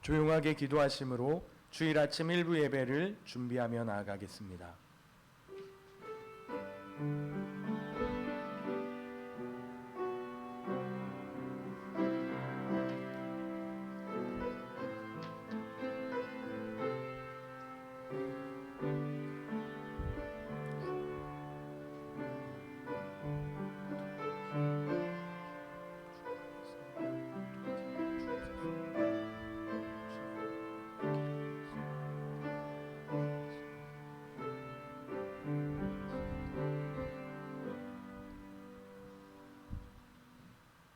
조용하게 기도하심으로 주일 아침 일부 예배를 준비하며 나아가겠습니다.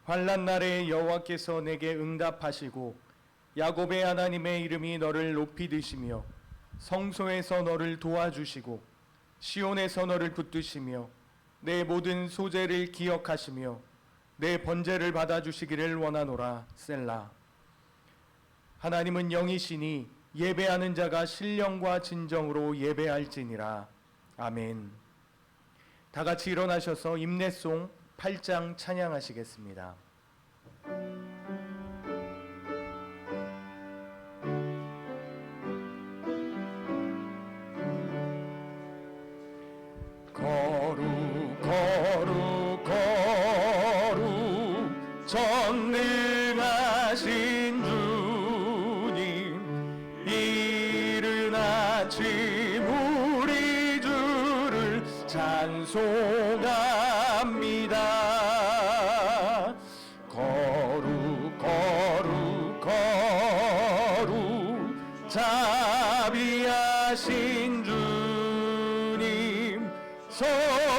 환난 날에 여호와께서 내게 응답하시고 야곱의 하나님의 이름이 너를 높이 드시며 성소에서 너를 도와주시고 시온에서 너를 붙드시며 내 모든 소재를 기억하시며 내 번제를 받아주시기를 원하노라. 셀라. 하나님은 영이시니 예배하는 자가 신령과 진정으로 예배할지니라. 아멘. 다 같이 일어나셔서 임내송 8장 찬양하시겠습니다. 거룩 거룩 거룩 전능하신 주님, 이른 아침 우리 주를 찬송합니다. 거룩 거룩 거룩 자비하신 주님, 성삼일체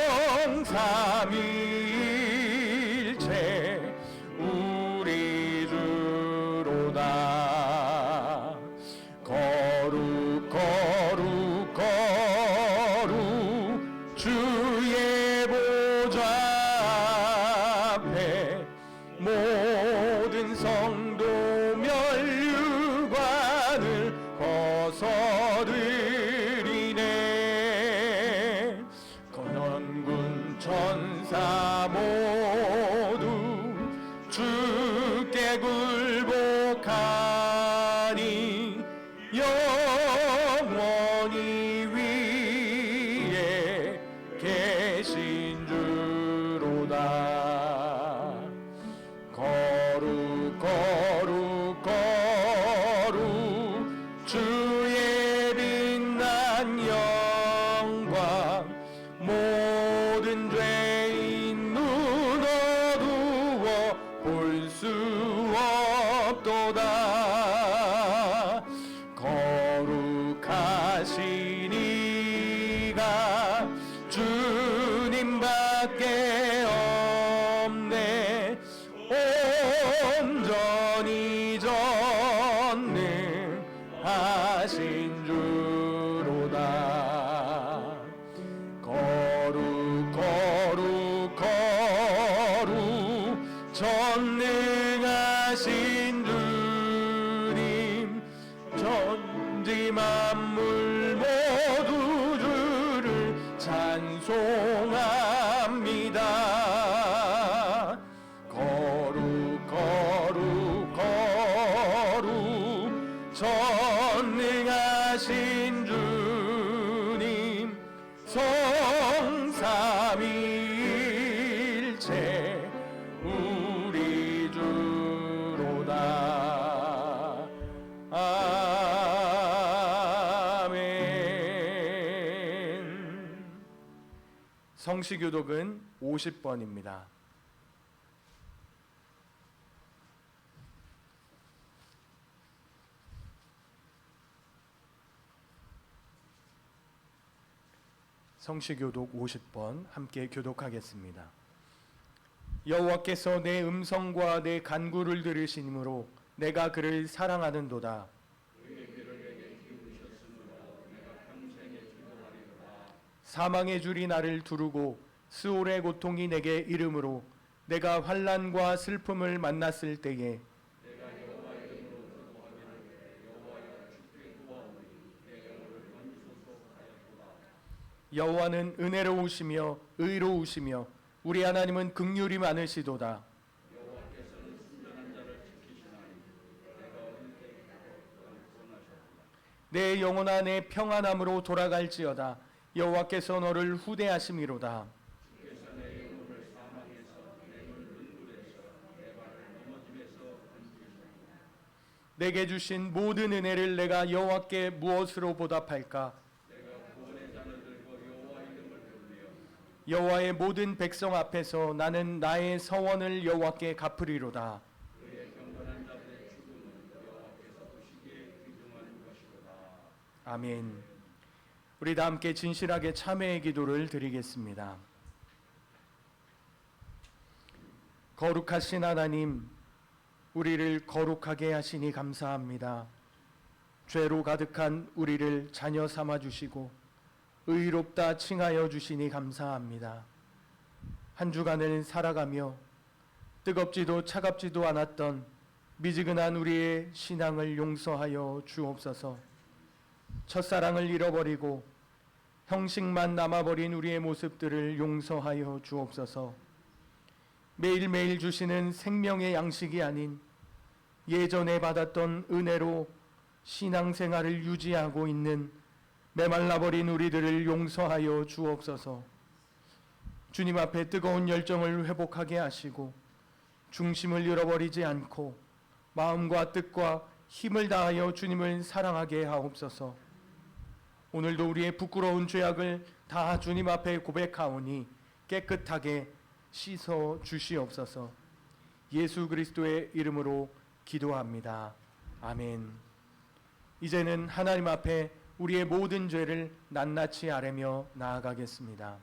우리 주로다. 거룩 거룩 거룩 주의 보좌 앞에 모든 성도 면류관을 벗어드리네. 건원군 천사 모두 주께 굴복하니 영원히 위에 계신 주로다. 거룩 거룩 거룩 주의 빛난 영광, 모든 죄인 눈 어두워 볼 수 없도다. 거룩하신 이가 주님밖에 없네. 온전히 전능하신 주로다. 거룩 거룩 거룩 전능하신 주님, 천지 만물 모두 주를 찬송합니다. 거룩 거룩 거룩 전능하신 주님, 성삼일체 우리 주로다. 아멘. 성시교독은 50번입니다. 성시교독 50번 함께 교독하겠습니다. 여호와께서 내 음성과 내 간구를 들으시므로 내가 그를 사랑하는도다. 사망의 줄이 나를 두르고 스올의 고통이 내게 이름으로 내가 환난과 슬픔을 만났을 때에 여호와는 은혜로우시며 의로우시며 우리 하나님은 긍휼이 많으시도다. 내 영혼아 내 평안함으로 돌아갈지어다. 여호와께서 너를 후대하심이로다. 내게 주신 모든 은혜를 내가 여호와께 무엇으로 보답할까? 여호와의 모든 백성 앞에서 나는 나의 서원을 여호와께 갚으리로다. 아멘. 우리 다 함께 진실하게 참회의 기도를 드리겠습니다. 거룩하신 하나님, 우리를 거룩하게 하시니 감사합니다. 죄로 가득한 우리를 자녀 삼아 주시고 의롭다 칭하여 주시니 감사합니다. 한 주간을 살아가며 뜨겁지도 차갑지도 않았던 미지근한 우리의 신앙을 용서하여 주옵소서. 첫사랑을 잃어버리고 형식만 남아버린 우리의 모습들을 용서하여 주옵소서. 매일매일 주시는 생명의 양식이 아닌 예전에 받았던 은혜로 신앙생활을 유지하고 있는 메말라버린 우리들을 용서하여 주옵소서. 주님 앞에 뜨거운 열정을 회복하게 하시고 중심을 잃어버리지 않고 마음과 뜻과 힘을 다하여 주님을 사랑하게 하옵소서. 오늘도 우리의 부끄러운 죄악을 다 주님 앞에 고백하오니 깨끗하게 씻어 주시옵소서. 예수 그리스도의 이름으로 기도합니다. 아멘. 이제는 하나님 앞에 우리의 모든 죄를 낱낱이 아뢰며 나아가겠습니다.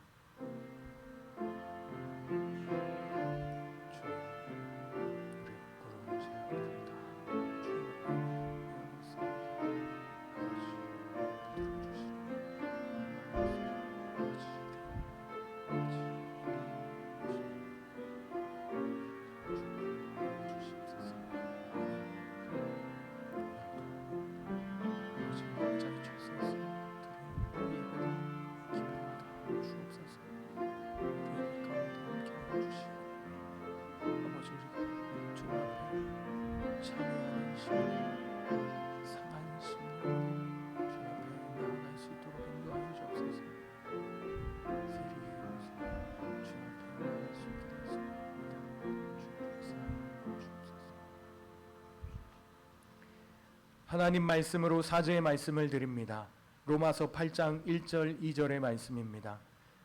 하나님 말씀으로 사죄의 말씀을 드립니다. 로마서 8장 1절 2절의 말씀입니다.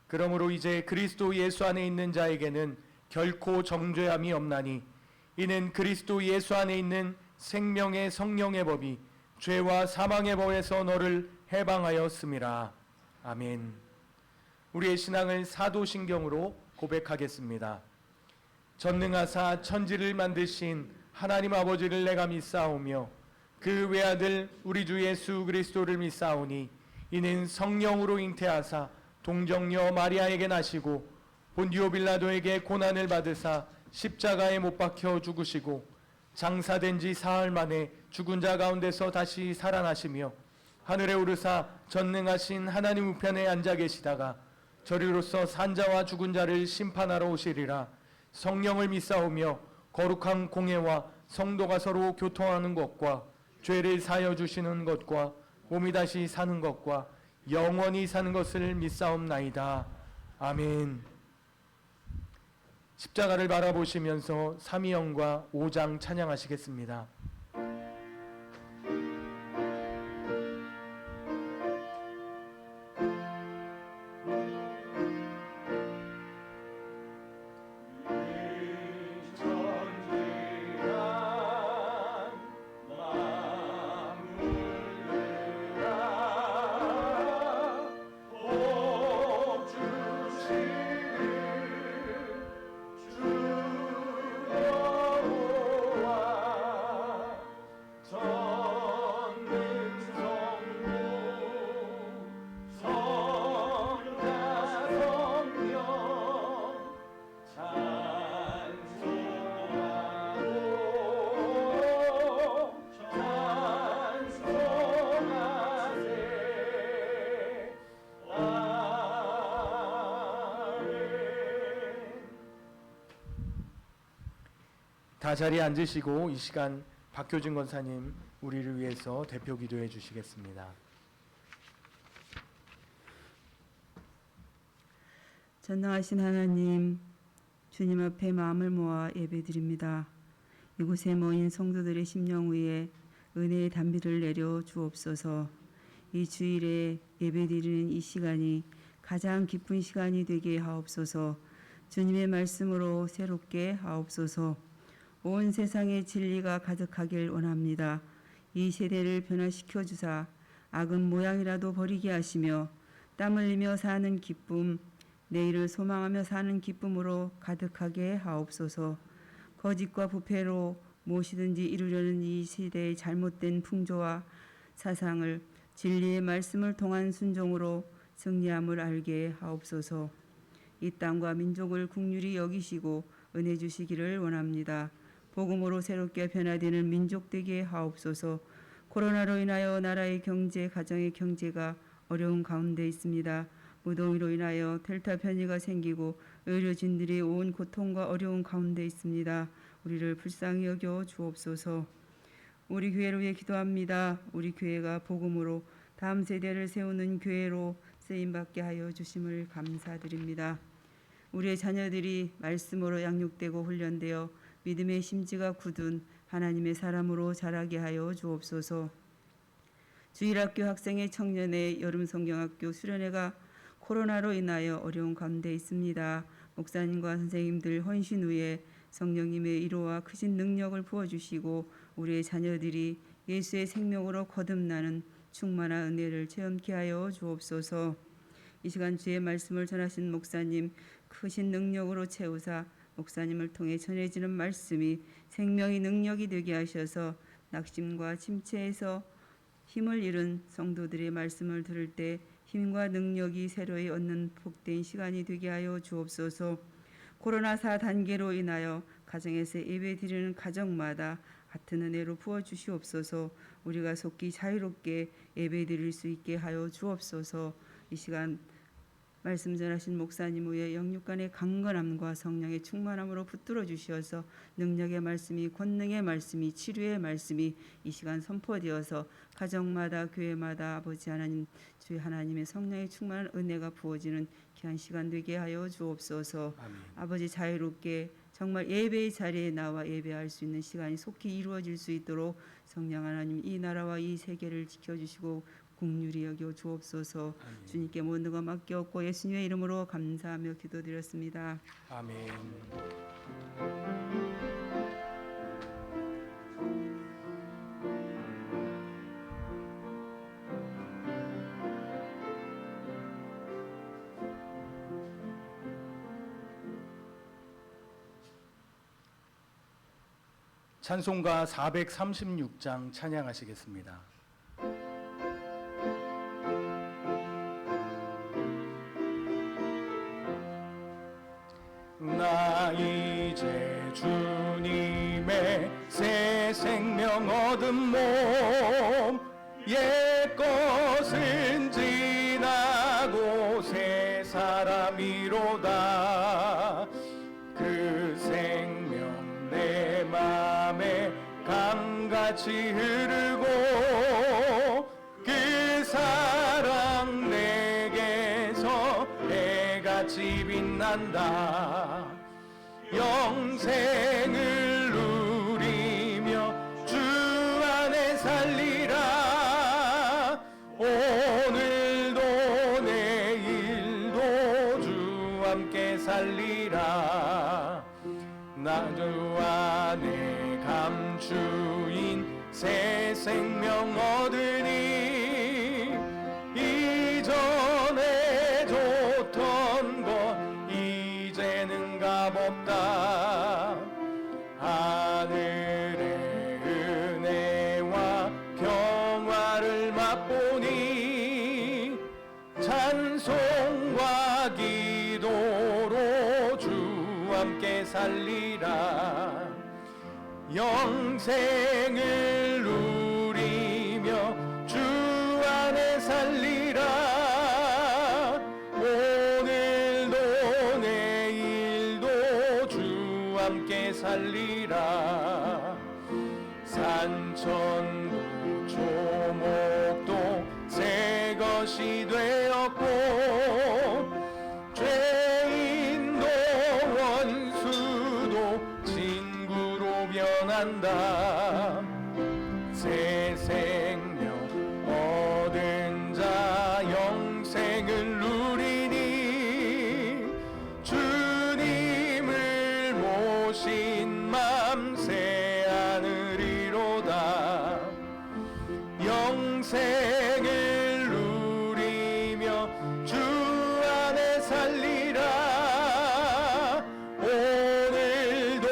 그러므로 이제 그리스도 예수 안에 있는 자에게는 결코 정죄함이 없나니 이는 그리스도 예수 안에 있는 생명의 성령의 법이 죄와 사망의 법에서 너를 해방하였음이라. 아멘. 우리의 신앙을 사도신경으로 고백하겠습니다. 전능하사 천지를 만드신 하나님 아버지를 내가 믿사오며 그 외아들 우리 주 예수 그리스도를 믿사오니 이는 성령으로 잉태하사 동정녀 마리아에게 나시고 본디오 빌라도에게 고난을 받으사 십자가에 못 박혀 죽으시고 장사된 지 사흘 만에 죽은 자 가운데서 다시 살아나시며 하늘에 오르사 전능하신 하나님 우편에 앉아 계시다가 저리로서 산자와 죽은 자를 심판하러 오시리라. 성령을 믿사오며 거룩한 공예와 성도가 서로 교통하는 것과 죄를 사여 주시는 것과 몸이 다시 사는 것과 영원히 사는 것을 믿사옵나이다. 아멘. 십자가를 바라보시면서 삼위영과 5장 찬양하시겠습니다. 다 자리에 앉으시고 이 시간 박효진 권사님 우리를 위해서 대표 기도해 주시겠습니다. 전능하신 하나님, 주님 앞에 마음을 모아 예배드립니다. 이곳에 모인 성도들의 심령 위에 은혜의 단비를 내려 주옵소서. 이 주일에 예배드리는 이 시간이 가장 기쁜 시간이 되게 하옵소서. 주님의 말씀으로 새롭게 하옵소서. 온 세상에 진리가 가득하길 원합니다. 이 세대를 변화시켜 주사 악은 모양이라도 버리게 하시며 땀 흘리며 사는 기쁨, 내일을 소망하며 사는 기쁨으로 가득하게 하옵소서. 거짓과 부패로 무엇이든지 이루려는 이 시대의 잘못된 풍조와 사상을 진리의 말씀을 통한 순종으로 승리함을 알게 하옵소서. 이 땅과 민족을 긍휼히 여기시고 은혜 주시기를 원합니다. 복음으로 새롭게 변화되는 민족 되게 하옵소서. 코로나로 인하여 나라의 경제, 가정의 경제가 어려운 가운데 있습니다. 무더위로 인하여 델타 변이가 생기고 의료진들이 온 고통과 어려운 가운데 있습니다. 우리를 불쌍히 여겨 주옵소서. 우리 교회를 위해 기도합니다. 우리 교회가 복음으로 다음 세대를 세우는 교회로 쓰임받게 하여 주심을 감사드립니다. 우리의 자녀들이 말씀으로 양육되고 훈련되어 믿음의 심지가 굳은 하나님의 사람으로 자라게 하여 주옵소서. 주일학교 학생의 청년의 여름 성경학교 수련회가 코로나로 인하여 어려운 가운데 있습니다. 목사님과 선생님들 헌신 후에 성령님의 위로와 크신 능력을 부어주시고 우리의 자녀들이 예수의 생명으로 거듭나는 충만한 은혜를 체험케 하여 주옵소서. 이 시간 주의 말씀을 전하신 목사님 크신 능력으로 채우사 목사님을 통해 전해지는 말씀이 생명의 능력이 되게 하셔서 낙심과 침체에서 힘을 잃은 성도들의 말씀을 들을 때 힘과 능력이 새로이 얻는 복된 시간이 되게 하여 주옵소서. 코로나 4단계로 인하여 가정에서 예배드리는 가정마다 같은 은혜로 부어주시옵소서. 우리가 속히 자유롭게 예배드릴 수 있게 하여 주옵소서. 이 시간 말씀 전하신 목사님 후에 영육간의 강건함과 성령의 충만함으로 붙들어 주시어서 능력의 말씀이, 권능의 말씀이, 치료의 말씀이 이 시간 선포되어서 가정마다 교회마다 아버지 하나님, 주의 하나님의 성령의 충만한 은혜가 부어지는 귀한 시간 되게 하여 주옵소서. 아멘. 아버지 자유롭게 정말 예배의 자리에 나와 예배할 수 있는 시간이 속히 이루어질 수 있도록 성령 하나님 이 나라와 이 세계를 지켜주시고 긍휼히 여겨 주옵소서. 아멘. 주님께 모든 것 맡겼고 예수님의 이름으로 감사하며 기도드렸습니다. 아멘. 찬송가 436장 찬양하시겠습니다. 나 이제 주님의 새 생명 얻은 몸 옛것은 지나고 새 사람이로다. 그 생명 내 맘에 강같이 흐르고 그 사랑 내게서 해같이 빛난다. 영생을 누리며 주 안에 살리라. 오늘도 내일도 주 함께 살리라. 나 주 안에 감추인 새 생명 얻으니 이전에 좋던 것 이제는 값없다. 하늘의 은혜와 평화를 맛보니 찬송과 기도로 주 함께 살리라. 영생을 누리며 주 안에 살리라. 오늘도 내일도 주 함께 살리라. 산천도 조목도 새 것이 되었고 죄인도 원수도 친구로 변한다. 새 생명 얻은 자 영생을 누리니 주님을 모신 맘 새 하늘이로다. 영생을 누리며 주 안에 살리라. 오늘도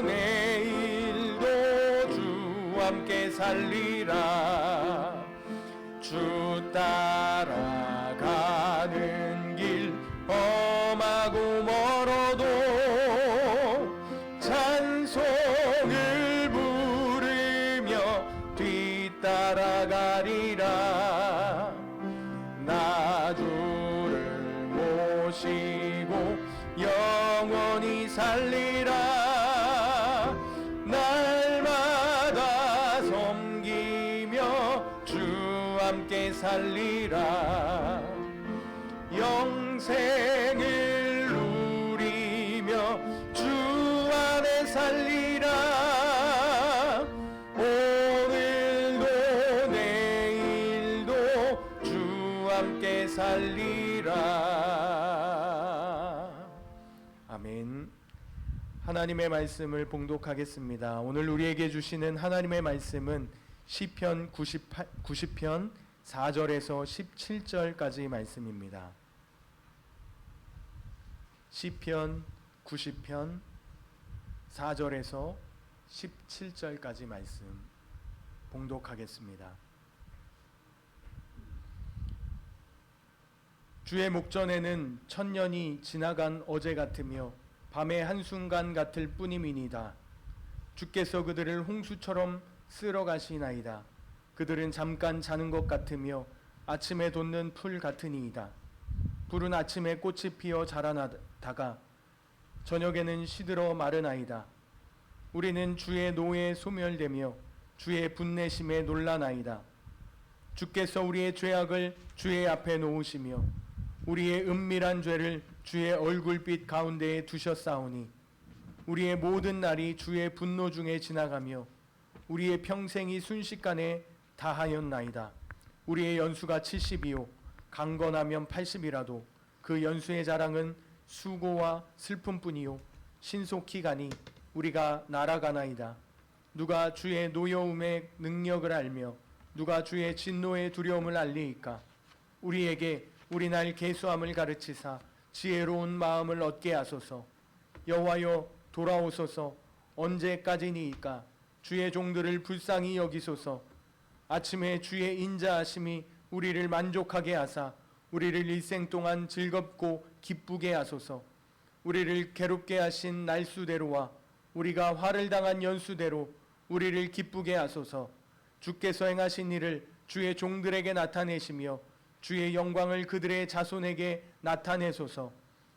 내일도 주 함께 살리라. 주 따라가는 길 험하고 멀어도 찬송을 부르며 뒤따라가리라. 나 주를 모시고 영원히 살리라. 날마다 섬기며 주 함께 살리라. 영생을 누리며 주 안에 살리라. 오늘도 내일도 주 함께 살리라. 아멘. 하나님의 말씀을 봉독하겠습니다. 오늘 우리에게 주시는 하나님의 말씀은 시편 90편 4절에서 17절까지 말씀입니다. 시편 90편 4절에서 17절까지 말씀 봉독하겠습니다. 주의 목전에는 천년이 지나간 어제 같으며 밤의 한순간 같을 뿐임이니이다. 주께서 그들을 홍수처럼 쓸어 가시나이다. 그들은 잠깐 자는 것 같으며 아침에 돋는 풀 같으니이다. 푸른 아침에 꽃이 피어 자라나다가 저녁에는 시들어 마르나이다. 우리는 주의 노에 소멸되며 주의 분내심에 놀라나이다. 주께서 우리의 죄악을 주의 앞에 놓으시며 우리의 은밀한 죄를 주의 얼굴빛 가운데에 두셨사오니 우리의 모든 날이 주의 분노 중에 지나가며 우리의 평생이 순식간에 다하였나이다. 우리의 연수가 70이요 강건하면 80이라도 그 연수의 자랑은 수고와 슬픔뿐이요 신속히 가니 우리가 날아가나이다. 누가 주의 노여움의 능력을 알며 누가 주의 진노의 두려움을 알리이까. 우리에게 우리 날 계수함을 가르치사 지혜로운 마음을 얻게 하소서. 여호와여 돌아오소서. 언제까지니이까. 주의 종들을 불쌍히 여기소서. 아침에 주의 인자하심이 우리를 만족하게 하사 우리를 일생 동안 즐겁고 기쁘게 하소서. 우리를 괴롭게 하신 날수대로와 우리가 화를 당한 연수대로 우리를 기쁘게 하소서. 주께서 행하신 일을 주의 종들에게 나타내시며 주의 영광을 그들의 자손에게 나타내소서.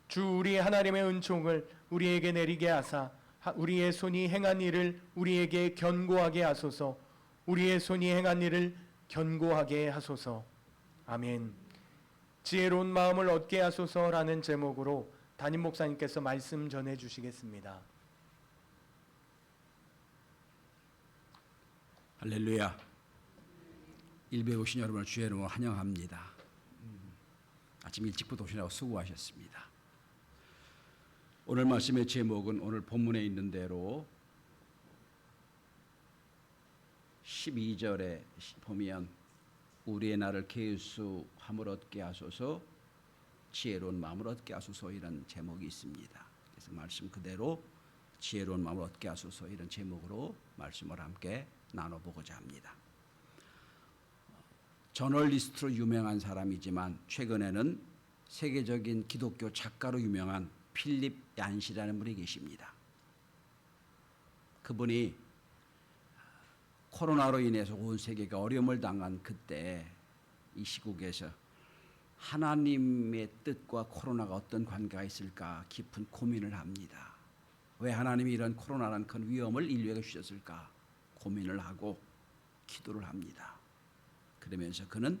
주 우리 하나님의 은총을 우리에게 내리게 하사 우리의 손이 행한 일을 우리에게 견고하게 하소서. 우리의 손이 행한 일을 견고하게 하소서. 아멘. 지혜로운 마음을 얻게 하소서라는 제목으로 담임 목사님께서 말씀 전해 주시겠습니다. 할렐루야. 일부에 오신 여러분을 주의 이름으로 환영합니다. 아침 일찍부터 오시라고 수고하셨습니다. 오늘 말씀의 제목은 오늘 본문에 있는 대로 12절에 보면 우리의 날을 계수함을 얻게 하소서 지혜로운 마음을 얻게 하소서 이런 제목이 있습니다. 그래서 말씀 그대로 지혜로운 마음을 얻게 하소서 이런 제목으로 말씀을 함께 나눠보고자 합니다. 저널리스트로 유명한 사람이지만 최근에는 세계적인 기독교 작가로 유명한 필립 얀시라는 분이 계십니다. 그분이 코로나로 인해서 온 세계가 어려움을 당한 그때 이 시국에서 하나님의 뜻과 코로나가 어떤 관계가 있을까 깊은 고민을 합니다. 왜 하나님이 이런 코로나라는 큰 위험을 인류에게 주셨을까 고민을 하고 기도를 합니다. 그러면서 그는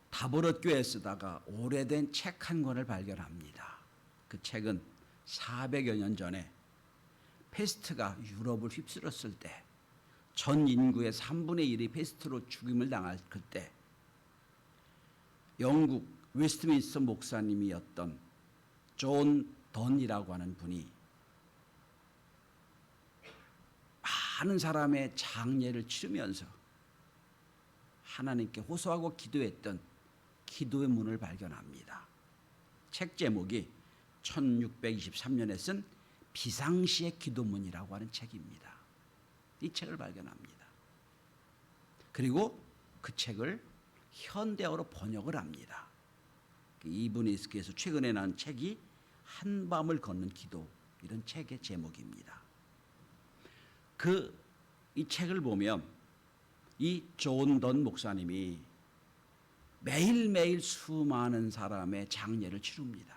다보랏 교회에 쓰다가 오래된 책 한 권을 발견합니다. 그 책은 400여 년 전에 패스트가 유럽을 휩쓸었을 때, 전 인구의 3분의 1이 패스트로 죽임을 당할 그때 영국 웨스트민스터 목사님이었던 존 던이라고 하는 분이 많은 사람의 장례를 치르면서 하나님께 호소하고 기도했던 기도의 문을 발견합니다. 책 제목이 1623년에 쓴 비상시의 기도문이라고 하는 책입니다. 이 책을 발견합니다. 그리고 그 책을 현대어로 번역을 합니다. 이분이 그래서 최근에 난 책이 한밤을 걷는 기도, 이런 책의 제목입니다. 이 책을 보면 이 존 던 목사님이 매일매일 수많은 사람의 장례를 치릅니다.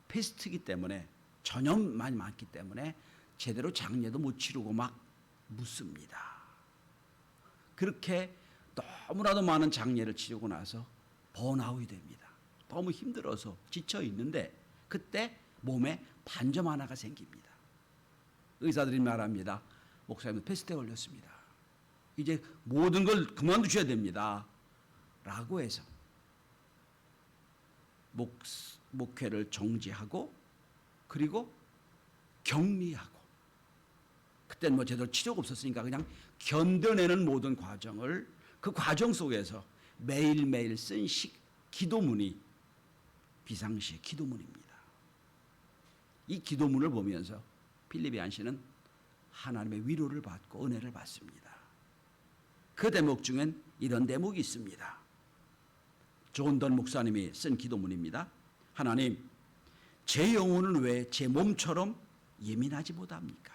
패스트이기 때문에 전염만 많기 때문에 제대로 장례도 못 치르고 막 묻습니다. 그렇게 너무나도 많은 장례를 치르고 나서 번아웃이 됩니다. 너무 힘들어서 지쳐 있는데 그때 몸에 반점 하나가 생깁니다. 의사들이 말합니다. 목사님 패스트에 걸렸습니다. 이제 모든 걸 그만두셔야 됩니다. 라고 해서 목회를 정지하고 그리고 격리하고, 그때는 뭐 제대로 치료가 없었으니까 그냥 견뎌내는 모든 과정을, 그 과정 속에서 매일매일 쓴 기도문이 비상시의 기도문입니다. 이 기도문을 보면서 필립 얀 씨는 하나님의 위로를 받고 은혜를 받습니다. 그 대목 중엔 이런 대목이 있습니다. 존 던 목사님이 쓴 기도문입니다. 하나님, 제 영혼은 왜 제 몸처럼 예민하지 못합니까?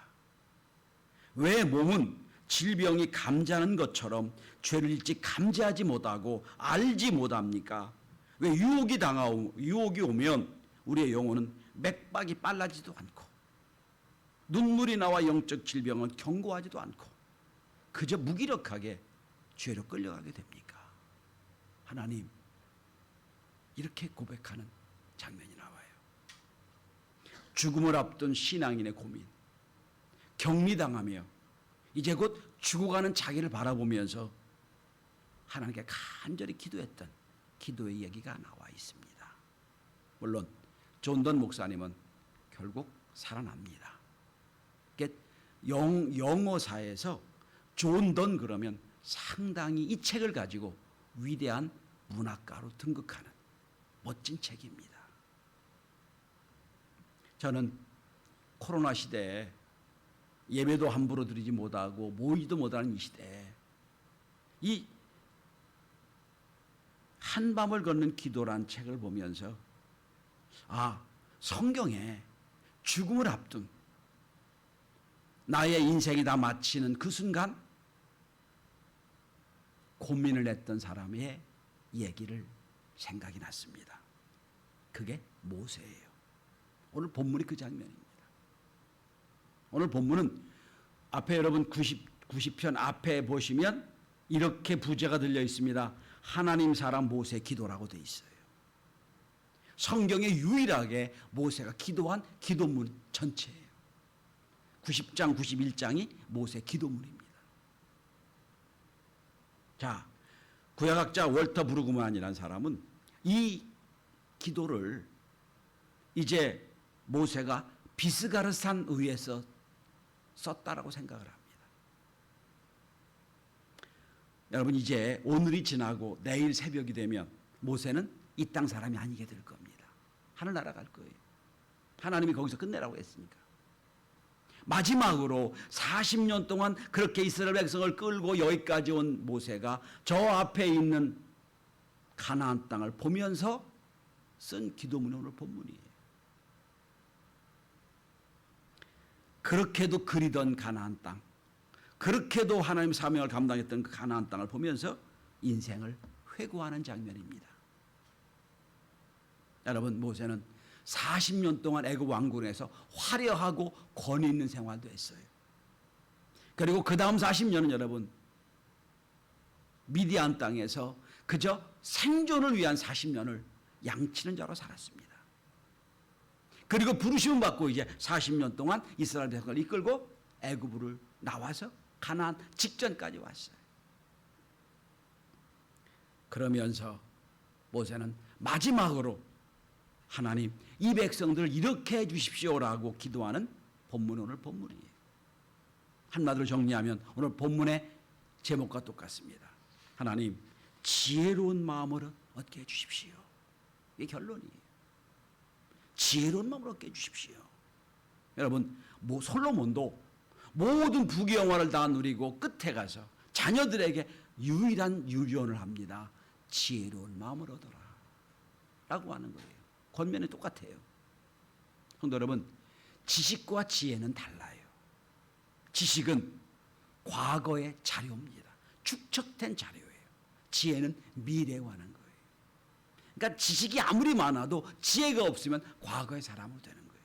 왜 몸은 질병이 감지하는 것처럼 죄를 일찍 감지하지 못하고 알지 못합니까? 왜 유혹이 오면 우리의 영혼은 맥박이 빨라지도 않고 눈물이 나와 영적 질병은 경고하지도 않고 그저 무기력하게 죄로 끌려가게 됩니까? 하나님, 이렇게 고백하는 장면이 나와요. 죽음을 앞둔 신앙인의 고민, 격리당하며 이제 곧 죽어가는 자기를 바라보면서 하나님께 간절히 기도했던 기도의 이야기가 나와 있습니다. 물론 존 던 목사님은 결국 살아납니다. 영어사에서 존 던 그러면 상당히 이 책을 가지고 위대한 문학가로 등극하는 멋진 책입니다. 저는 코로나 시대에 예배도 함부로 드리지 못하고 모이지도 못하는 이 시대에 이 한밤을 걷는 기도란 책을 보면서 성경에 죽음을 앞둔 나의 인생이 다 마치는 그 순간 고민을 했던 사람의 얘기를 생각이 났습니다. 그게 모세예요. 오늘 본문이 그 장면입니다. 오늘 본문은 앞에 여러분 90편 앞에 보시면 이렇게 부제가 들려 있습니다. 하나님 사람 모세 기도라고 되어 있어요. 성경에 유일하게 모세가 기도한 기도문 전체예요. 90장, 91장이 모세 기도문입니다. 자, 구약학자 월터 브루그만이라는 사람은 이 기도를 이제 모세가 비스가르산 의에서 썼다라고 생각을 합니다. 여러분, 이제 오늘이 지나고 내일 새벽이 되면 모세는 이 땅 사람이 아니게 될 겁니다. 하늘나라 갈 거예요. 하나님이 거기서 끝내라고 했으니까. 마지막으로 40년 동안 그렇게 이스라엘 백성을 끌고 여기까지 온 모세가 저 앞에 있는 가나안 땅을 보면서 쓴 기도문이 오늘 본문이에요. 그렇게도 그리던 가나안 땅, 그렇게도 하나님 사명을 감당했던 그 가나안 땅을 보면서 인생을 회고하는 장면입니다. 여러분, 모세는 40년 동안 애굽 왕궁에서 화려하고 권위 있는 생활도 했어요. 그리고 그 다음 40년은 여러분 미디안 땅에서 그저 생존을 위한 40년을 양치는 자로 살았습니다. 그리고 부르심을 받고 이제 40년 동안 이스라엘 백성을 이끌고 애굽으로 나와서 가나안 직전까지 왔어요. 그러면서 모세는 마지막으로 하나님 이 백성들을 이렇게 해 주십시오라고 기도하는 본문이 오늘 본문이에요. 한마디로 정리하면 오늘 본문의 제목과 똑같습니다. 하나님 지혜로운 마음을 얻게 해 주십시오. 이게 결론이에요. 지혜로운 마음을 얻게 해 주십시오. 여러분 솔로몬도 모든 부귀영화를 다 누리고 끝에 가서 자녀들에게 유일한 유언을 합니다. 지혜로운 마음을 얻어라 라고 하는 거예요. 권면이 똑같아요. 성도 여러분, 지식과 지혜는 달라요. 지식은 과거의 자료입니다. 축적된 자료예요. 지혜는 미래에 관한 거예요. 그러니까 지식이 아무리 많아도 지혜가 없으면 과거의 사람으로 되는 거예요.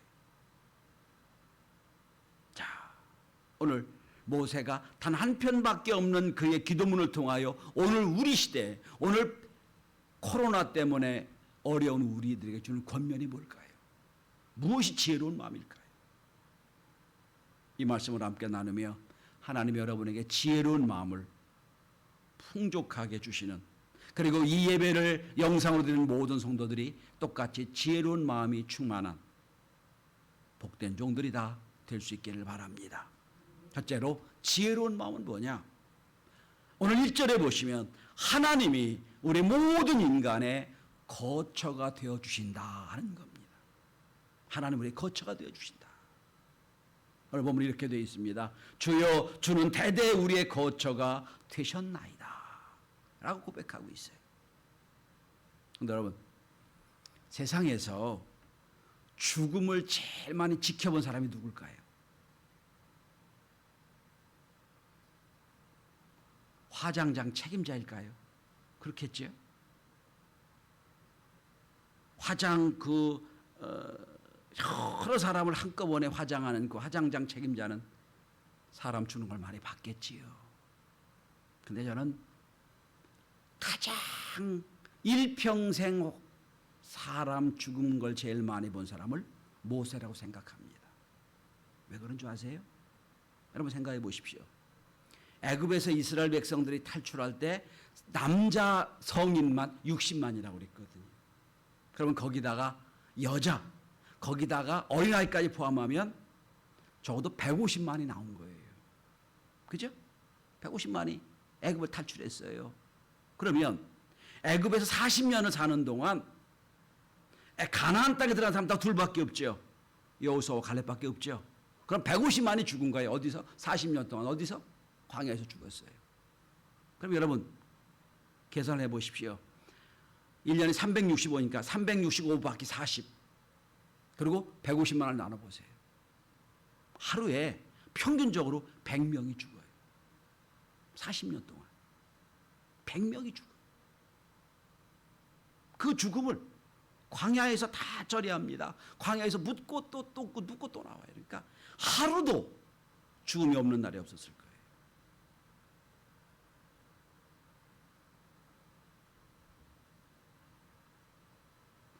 자, 오늘 모세가 단 한 편밖에 없는 그의 기도문을 통하여 오늘 우리 시대에, 오늘 코로나 때문에 어려운 우리들에게 주는 권면이 뭘까요? 무엇이 지혜로운 마음일까요? 이 말씀을 함께 나누며 하나님이 여러분에게 지혜로운 마음을 풍족하게 주시는, 그리고 이 예배를 영상으로 드리는 모든 성도들이 똑같이 지혜로운 마음이 충만한 복된 종들이 다 될 수 있기를 바랍니다. 첫째로 지혜로운 마음은 뭐냐? 오늘 1절에 보시면 하나님이 우리 모든 인간의 거처가 되어주신다 하는 겁니다. 하나님 우리 거처가 되어주신다. 오늘 보면 이렇게 되어 있습니다. 주여 주는 대대 우리의 거처가 되셨나이다 라고 고백하고 있어요. 근데 여러분, 세상에서 죽음을 제일 많이 지켜본 사람이 누굴까요? 화장장 책임자일까요? 그렇겠죠? 화장 여러 사람을 한꺼번에 화장하는 그 화장장 책임자는 사람 주는 걸 많이 봤겠지요. 근데 저는 가장 일평생 사람 죽은 걸 제일 많이 본 사람을 모세라고 생각합니다. 왜 그런 줄 아세요? 여러분 생각해 보십시오. 애굽에서 이스라엘 백성들이 탈출할 때 남자 성인만 60만이라고 그랬거든요. 그러면 거기다가 여자, 거기다가 어린아이까지 포함하면 적어도 150만이 나온 거예요. 그죠? 150만이 애굽을 탈출했어요. 그러면 애굽에서 40년을 사는 동안 가나안 땅에 들어간 사람 다 둘밖에 없죠. 여호수아와 갈렙밖에 없죠. 그럼 150만이 죽은 거예요. 어디서? 40년 동안 어디서? 광야에서 죽었어요. 그럼 여러분 계산해 보십시오. 1년에 365니까 365 곱하기 40 그리고 150만을 나눠보세요. 하루에 평균적으로 100명이 죽어요. 40년 동안 100명이 죽어요. 그 죽음을 광야에서 다 처리합니다. 광야에서 묻고 또 묻고 또 나와요. 그러니까 하루도 죽음이 없는 날이 없었을 거예요.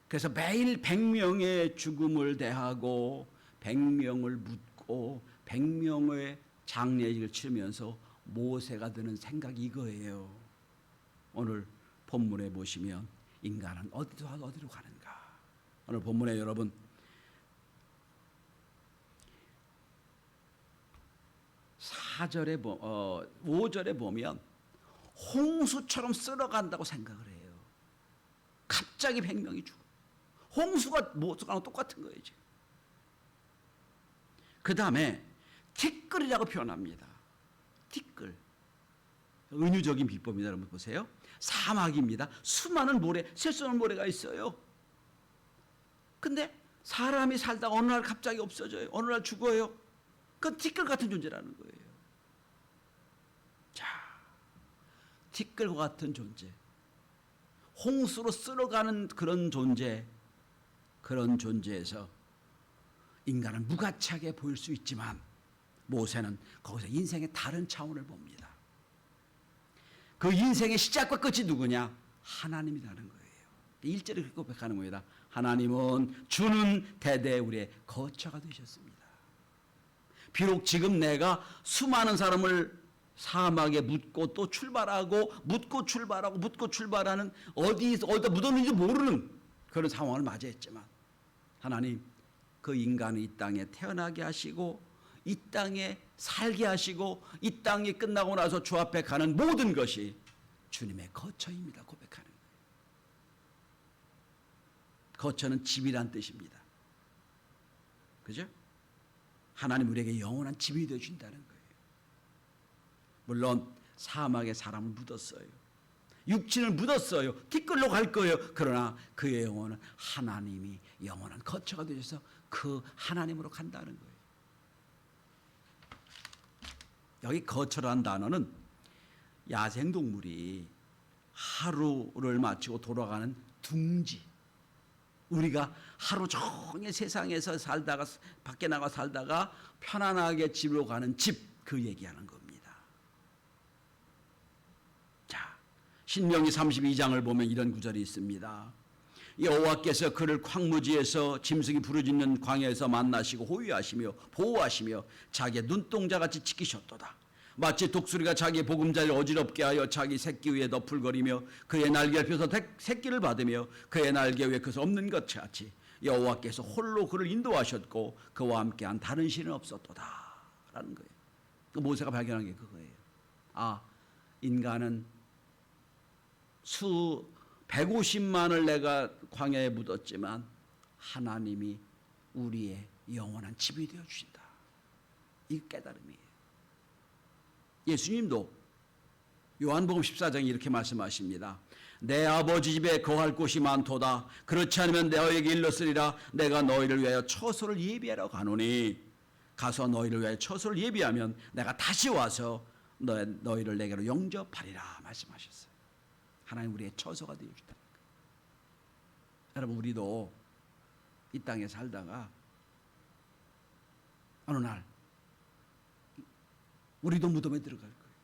그래서 매일 100명의 죽음을 대하고 100명을 묻고 100명의 장례식을 치르면서 모세가 드는 생각이 이거예요. 오늘 본문에 보시면 인간은 어디로 가는가? 오늘 본문에 여러분 5절에 보면 홍수처럼 쓸어간다고 생각을 해요. 갑자기 100명이 죽어. 홍수가 모수랑 똑같은 거예요. 지금. 그 다음에 티끌이라고 표현합니다. 티끌. 은유적인 비법입니다. 여러분 보세요. 사막입니다. 수많은 모래, 셀 수 없는 모래가 있어요. 근데 사람이 살다가 어느 날 갑자기 없어져요. 어느 날 죽어요. 그건 티끌 같은 존재라는 거예요. 자, 티끌과 같은 존재. 홍수로 쓸어가는 그런 존재. 그런 존재에서 인간은 무가치하게 보일 수 있지만 모세는 거기서 인생의 다른 차원을 봅니다. 그 인생의 시작과 끝이 누구냐? 하나님이라는 거예요. 1절에 그렇게 고백하는 겁니다. 하나님은 주는 대대 우리의 거처가 되셨습니다. 비록 지금 내가 수많은 사람을 사막에 묻고 또 출발하고 묻고 출발하고 묻고 출발하는 어디다 묻었는지 모르는 그런 상황을 맞이했지만 하나님 그 인간을 이 땅에 태어나게 하시고 이 땅에 살게 하시고 이 땅이 끝나고 나서 주 앞에 가는 모든 것이 주님의 거처입니다. 고백하는 거예요. 거처는 집이란 뜻입니다. 그죠? 하나님 우리에게 영원한 집이 되어준다는 거예요. 물론 사막에 사람을 묻었어요. 육신을 묻었어요. 티끌로 갈 거예요. 그러나 그의 영혼은 하나님이 영원한 거처가 되셔서 그 하나님으로 간다는 거예요. 여기 거처라는 단어는 야생동물이 하루를 마치고 돌아가는 둥지, 우리가 하루 종일 세상에서 살다가 밖에 나가 살다가 편안하게 집으로 가는 집, 그 얘기하는 겁니다. 자, 신명기 32장을 보면 이런 구절이 있습니다. 여호와께서 그를 광무지에서 짐승이 부르짖는 광야에서 만나시고 호위하시며 보호하시며 자기의 눈동자같이 지키셨도다. 마치 독수리가 자기의 보금자리를 어지럽게 하여 자기 새끼 위에 너풀거리며 그의 날개를 펴서 새끼를 받으며 그의 날개 위에 그것이 없는 것 같이 여호와께서 홀로 그를 인도하셨고 그와 함께한 다른 신은 없었도다 라는 거예요. 모세가 발견한 게 그거예요. 아, 인간은 150만을 내가 광야에 묻었지만 하나님이 우리의 영원한 집이 되어주신다. 이 깨달음이에요. 예수님도 요한복음 14장에 이렇게 말씀하십니다. 내 아버지 집에 거할 곳이 많도다. 그렇지 않으면 너에게 일렀으리라. 내가 너희를 위하여 처소를 예비하러 가노니 가서 너희를 위하여 처소를 예비하면 내가 다시 와서 너희를 내게로 영접하리라 말씀하셨어요. 하나님 우리의 처소가 되어주다. 여러분 우리도 이 땅에 살다가 어느 날 우리도 무덤에 들어갈 거예요.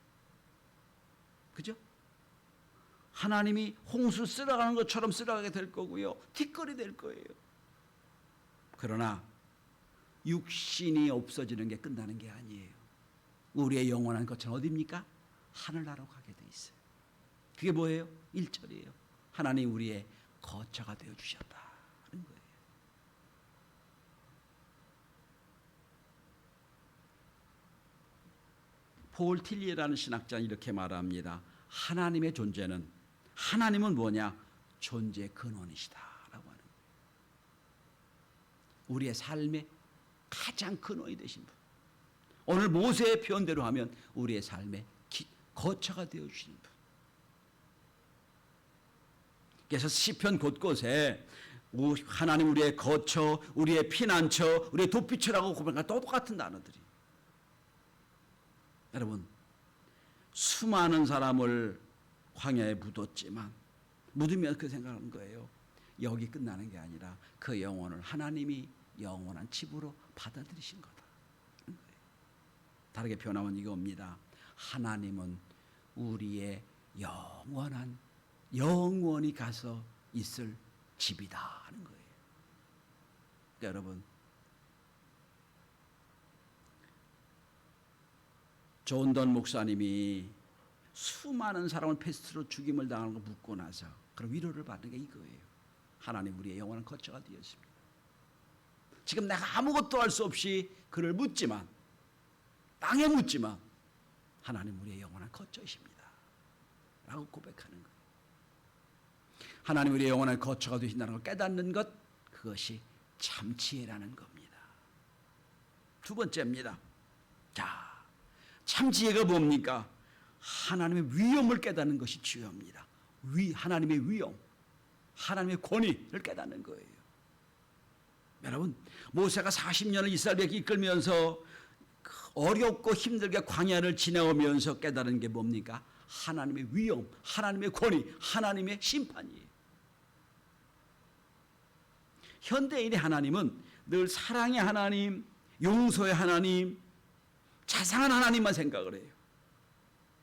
그죠? 하나님이 홍수 쓸어가는 것처럼 쓸어가게 될 거고요. 티끌이 될 거예요. 그러나 육신이 없어지는 게 끝나는 게 아니에요. 우리의 영원한 거처는 어디입니까? 하늘나라로 가게 돼 있어요. 그게 뭐예요? 1절이에요. 하나님 우리의 거처가 되어주셨다 하는 거예요. 폴 틸리라는 신학자는 이렇게 말합니다. 하나님의 존재는, 하나님은 뭐냐? 존재의 근원이시다 라고 하는 거예요. 우리의 삶의 가장 근원이 되신 분. 오늘 모세의 표현대로 하면 우리의 삶의 거처가 되어주시는 분. 그래서 시편 곳곳에 하나님 우리의 거처, 우리의 피난처, 우리의 도피처라고 고백하는 똑같은 단어들이. 여러분 수많은 사람을 광야에 묻었지만 묻으면 그 생각하는 거예요. 여기 끝나는 게 아니라 그 영혼을 하나님이 영원한 집으로 받아들이신 거다. 다르게 표현하면 이겁니다. 하나님은 우리의 영원히 가서 있을 집이다 하는 거예요. 그러니까 여러분 존던 목사님이 수많은 사람을 패스트로 죽임을 당하는 거 묻고 나서 그런 위로를 받는 게 이거예요. 하나님 우리의 영원한 거처가 되었습니다. 지금 내가 아무것도 할 수 없이 그를 묻지만 땅에 묻지만 하나님 우리의 영원한 거처이십니다 라고 고백하는 거예요. 하나님 우리의 영원한 거처가 되신다는 걸 깨닫는 것, 그것이 참지혜라는 겁니다. 두 번째입니다. 자, 참지혜가 뭡니까? 하나님의 위엄을 깨닫는 것이 중요합니다. 하나님의 위엄, 하나님의 권위를 깨닫는 거예요. 여러분 모세가 40년을 이스라엘 백성 이끌면서 어렵고 힘들게 광야를 지나오면서 깨달은 게 뭡니까? 하나님의 위엄, 하나님의 권위, 하나님의 심판이에요. 현대인의 하나님은 늘 사랑의 하나님, 용서의 하나님, 자상한 하나님만 생각을 해요.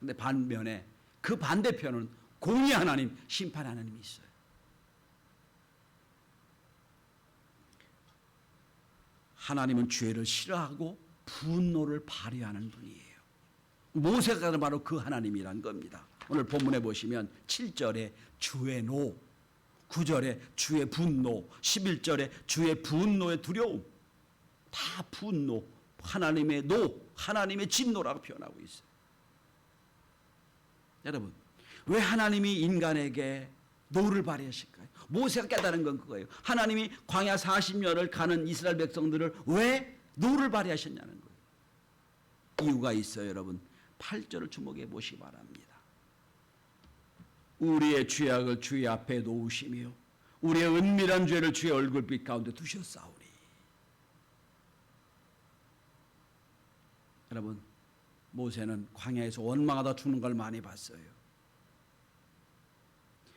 근데 반면에 그 반대편은 공의 하나님, 심판 하나님이 있어요. 하나님은 죄를 싫어하고 분노를 발휘하는 분이에요. 모세가 바로 그 하나님이란 겁니다. 오늘 본문에 보시면 7절에 주의 노, 9절에 주의 분노, 11절에 주의 분노의 두려움, 다 분노, 하나님의 노, 하나님의 진노라고 표현하고 있어요. 여러분, 왜 하나님이 인간에게 노를 발휘하실까요? 모세가 깨달은 건 그거예요. 하나님이 광야 40년을 가는 이스라엘 백성들을 왜 노를 발휘하셨냐는 거예요. 이유가 있어요, 여러분. 8절을 주목해 보시기 바랍니다. 우리의 죄악을 주의 앞에 놓으시며 우리의 은밀한 죄를 주의 얼굴빛 가운데 두셨사오니. 여러분, 모세는 광야에서 원망하다 죽는 걸 많이 봤어요.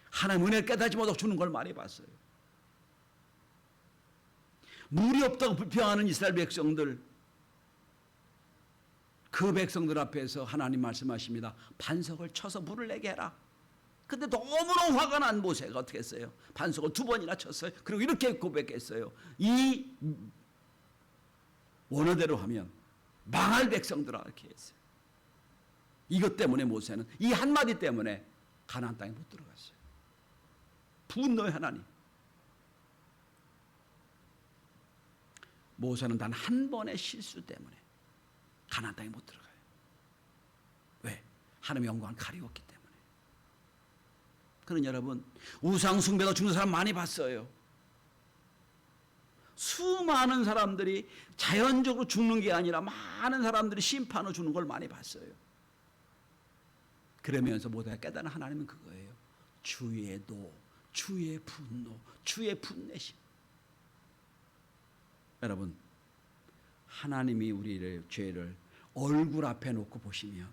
하나님 은혜를 깨닫지 못하고 죽는 걸 많이 봤어요. 물이 없다고 불평하는 이스라엘 백성들, 그 백성들 앞에서 하나님 말씀하십니다. 반석을 쳐서 물을 내게 해라. 근데 너무너무 화가 난 모세가 어떻게 했어요? 반석을 2번이나 쳤어요. 그리고 이렇게 고백했어요. 이 원어대로 하면 망할 백성들아, 이렇게 했어요. 이것 때문에 모세는, 이 한마디 때문에 가나안 땅에 못 들어갔어요. 분노의 하나님. 모세는 단 한 번의 실수 때문에 가나안 땅에 못 들어가요. 왜? 하나님의 영광을 가리웠기 때문에. 그런 여러분, 우상 숭배로 죽는 사람 많이 봤어요. 수많은 사람들이 자연적으로 죽는 게 아니라 많은 사람들이 심판으로 죽는 걸 많이 봤어요. 그러면서 모두가 깨달은 하나님은 그거예요. 주의 노, 주의 분노, 주의 분내심. 여러분, 하나님이 우리의 죄를 얼굴 앞에 놓고 보시면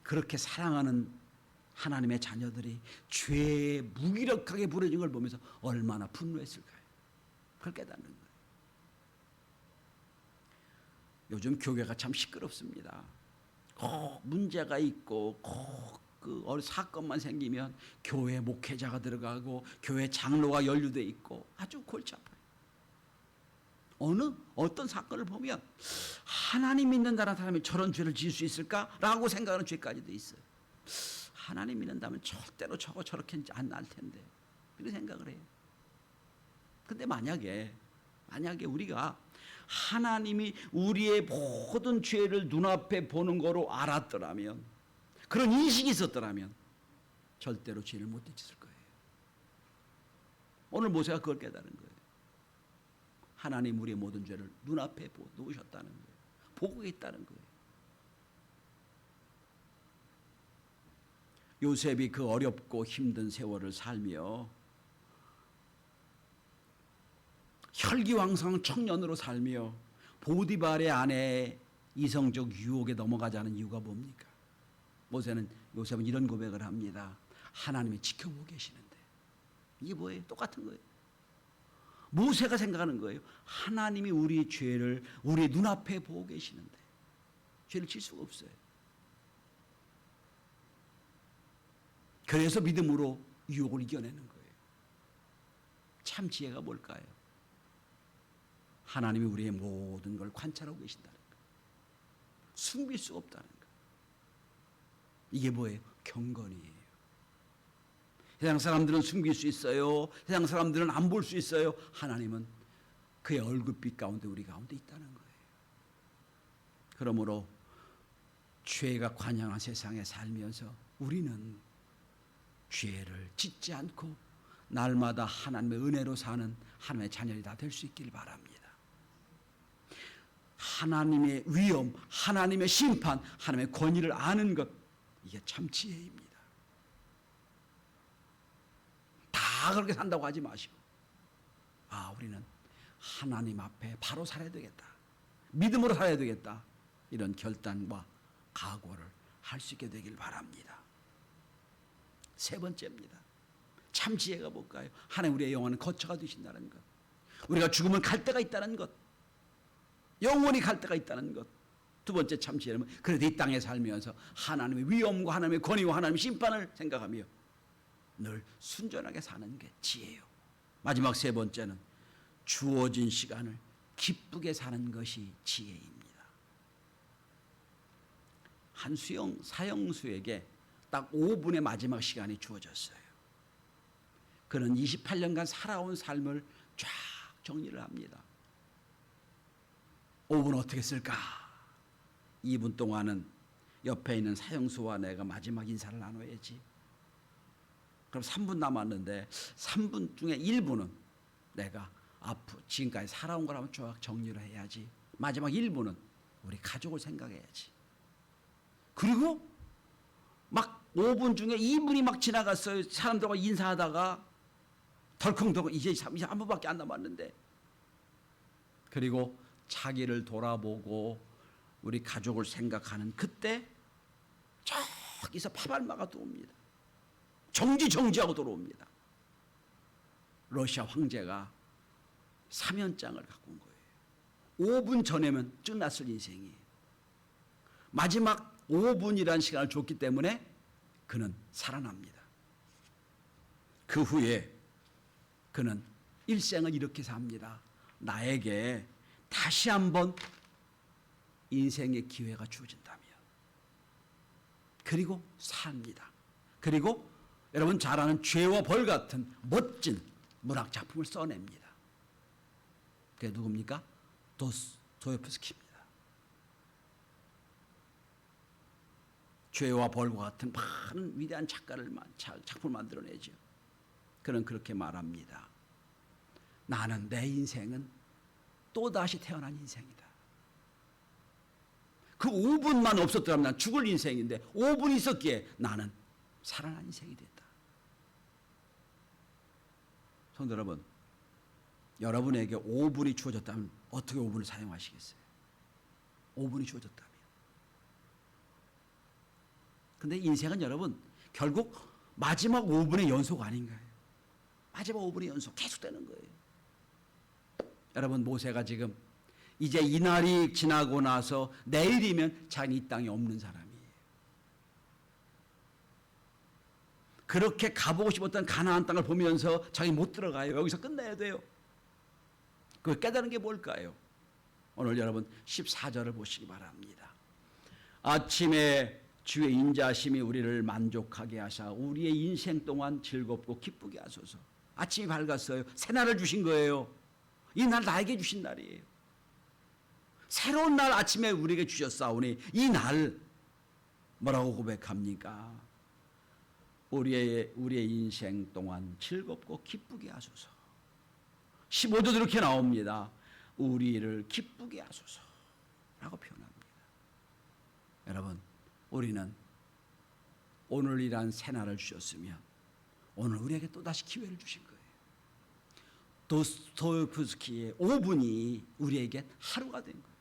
그렇게 사랑하는 하나님의 자녀들이 죄에 무기력하게 부러진 걸 보면서 얼마나 분노했을까요? 그걸 깨닫는 거예요. 요즘 교회가 참 시끄럽습니다. 문제가 있고 그 사건만 생기면 교회 목회자가 들어가고 교회 장로가 연루돼 있고 아주 골치 아파요. 어떤 사건을 보면 하나님 믿는다는 사람이 저런 죄를 지을 수 있을까라고 생각하는 죄까지도 있어요. 하나님 믿는다면 절대로 저렇게 안 날 텐데 이런 생각을 해요. 근데 만약에 우리가 하나님이 우리의 모든 죄를 눈앞에 보는 거로 알았더라면, 그런 인식이 있었더라면 절대로 죄를 못 짓을 거예요. 오늘 모세가 그걸 깨달은 거예요. 하나님 우리의 모든 죄를 눈앞에 놓으셨다는 거예요. 보고 있다는 거예요. 요셉이 그 어렵고 힘든 세월을 살며 혈기왕성한 청년으로 살며 보디발의 아내의 이성적 유혹에 넘어가지 않은 이유가 뭡니까? 요셉은 이런 고백을 합니다. 하나님이 지켜보고 계시는데. 이게 뭐예요? 똑같은 거예요. 모세가 생각하는 거예요. 하나님이 우리의 죄를 우리의 눈앞에 보고 계시는데 죄를 질 수가 없어요. 그래서 믿음으로 유혹을 이겨내는 거예요. 참 지혜가 뭘까요? 하나님이 우리의 모든 걸 관찰하고 계신다는 거예요. 숨길 수 없다는 거예요. 이게 뭐예요? 경건이에요. 세상 사람들은 숨길 수 있어요. 세상 사람들은 안 볼 수 있어요. 하나님은 그의 얼굴빛 가운데 우리 가운데 있다는 거예요. 그러므로 죄가 관영한 세상에 살면서 우리는 죄를 짓지 않고 날마다 하나님의 은혜로 사는 하나님의 자녀이 다 될 수 있길 바랍니다. 하나님의 위엄, 하나님의 심판, 하나님의 권위를 아는 것, 이게 참 지혜입니다. 다 그렇게 산다고 하지 마시고, 우리는 하나님 앞에 바로 살아야 되겠다, 믿음으로 살아야 되겠다, 이런 결단과 각오를 할 수 있게 되길 바랍니다. 세 번째입니다. 참 지혜가 뭘까요? 하나님 우리의 영혼은 거처가 되신다는 것, 우리가 죽으면 갈 데가 있다는 것, 영원히 갈 데가 있다는 것, 두 번째 참 지혜는 그래도 이 땅에 살면서 하나님의 위엄과 하나님의 권위와 하나님의 심판을 생각하며 늘 순전하게 사는 게 지혜예요. 마지막 세 번째는 주어진 시간을 기쁘게 사는 것이 지혜입니다. 한 사형수에게 딱 5분의 마지막 시간이 주어졌어요. 그는 28년간 살아온 삶을 쫙 정리를 합니다. 5분 어떻게 쓸까? 2분 동안은 옆에 있는 사형수와 내가 마지막 인사를 나눠야지. 그럼 3분 남았는데 3분 중에 1분은 내가 지금까지 살아온 걸 한번 쫙 정리를 해야지. 마지막 1분은 우리 가족을 생각해야지. 그리고 막 5분 중에 2분이 막 지나갔어요. 사람들과 인사하다가 덜컹덜컹 이제 한 분밖에 안 남았는데, 그리고 자기를 돌아보고 우리 가족을 생각하는 그때 저기서 파발마가 들어옵니다. 정지하고 들어옵니다. 러시아 황제가 사면장을 갖고 온 거예요. 5분 전에면 끝났을 인생이에요. 마지막 5분이라는 시간을 줬기 때문에 그는 살아납니다. 그 후에 그는 일생을 이렇게 삽니다. 나에게 다시 한번 인생의 기회가 주어진다면. 그리고 삽니다. 그리고 여러분 잘 아는 죄와 벌 같은 멋진 문학 작품을 써냅니다. 그게 누굽니까? 도스토옙스키입니다. 죄와 벌과 같은 많은 위대한 작품을 만들어내죠. 그는 그렇게 말합니다. 나는 내 인생은 또다시 태어난 인생이다. 그 5분만 없었더라면 난 죽을 인생인데 5분이 있었기에 나는 살아난 인생이 됐다. 성도 여러분, 여러분에게 5분이 주어졌다면 어떻게 5분을 사용하시겠어요? 5분이 주어졌다면. 근데 인생은 여러분 결국 마지막 5분의 연속 아닌가요? 마지막 5분의 연속 계속되는 거예요. 여러분, 모세가 지금 이제 이 날이 지나고 나서 내일이면 자기 이 땅에 없는 사람이에요. 그렇게 가보고 싶었던 가나안 땅을 보면서 자기 못 들어가요. 여기서 끝내야 돼요. 그 깨달은 게 뭘까요? 오늘 여러분 14절을 보시기 바랍니다. 아침에 주의 인자심이 우리를 만족하게 하사 우리의 인생 동안 즐겁고 기쁘게 하소서. 아침이 밝았어요. 새날을 주신 거예요. 이 날 나에게 주신 날이에요. 새로운 날 아침에 우리에게 주셨사오니 이 날 뭐라고 고백합니까? 우리의 인생 동안 즐겁고 기쁘게 하소서. 15절도 이렇게 나옵니다. 우리를 기쁘게 하소서 라고 표현합니다. 여러분, 우리는 오늘이란 새날을 주셨으면 오늘 우리에게 또다시 기회를 주신 거예요. 도스토옙스키의 5분이 우리에게 하루가 된 거예요.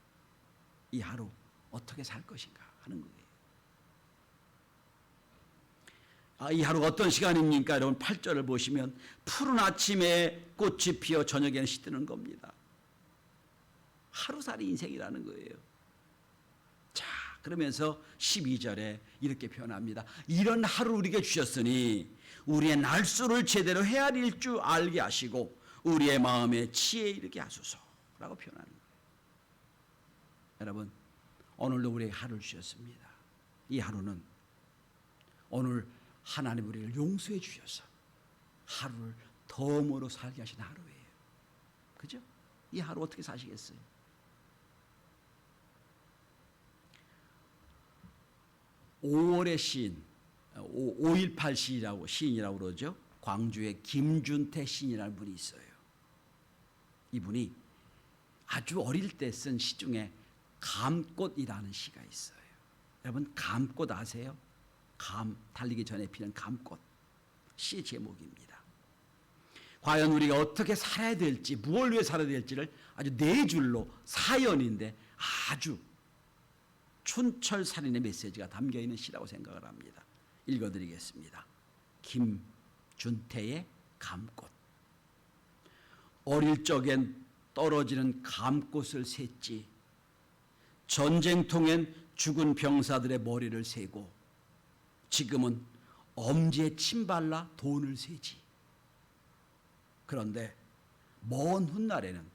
이 하루 어떻게 살 것인가 하는 거예요. 이 하루가 어떤 시간입니까? 여러분 8절을 보시면 푸른 아침에 꽃이 피어 저녁에는 시드는 겁니다. 하루살이 인생이라는 거예요. 자, 그러면서 12절에 이렇게 표현합니다. 이런 하루 우리에게 주셨으니 우리의 날수를 제대로 헤아릴 줄 알게 하시고 우리의 마음에 지혜 이르게 하소서라고 표현하는 거예요. 여러분, 오늘도 우리에게 하루를 주셨습니다. 이 하루는 오늘 하나님 우리를 용서해 주셔서 하루를 덤으로 살게 하신 하루예요. 그죠? 이 하루 어떻게 사시겠어요? (5월의) 시인, 5.18 시인이라고 그러죠. 광주의 김준태 시인이라는 분이 있어요. 이분이 아주 어릴 때 쓴 시 중에 감꽃이라는 시가 있어요. 여러분, 감꽃 아세요? 달리기 전에 피는 감꽃. 시의 제목입니다. 과연 우리가 어떻게 살아야 될지, 무엇을 위해 살아야 될지를 아주 네 줄로 사연인데 아주 촌철살인의 메시지가 담겨있는 시라고 생각을 합니다. 읽어드리겠습니다. 김준태의 감꽃. 어릴 적엔 떨어지는 감꽃을 샜지. 전쟁통엔 죽은 병사들의 머리를 세고 지금은 엄지에 침 발라 돈을 세지. 그런데 먼 훗날에는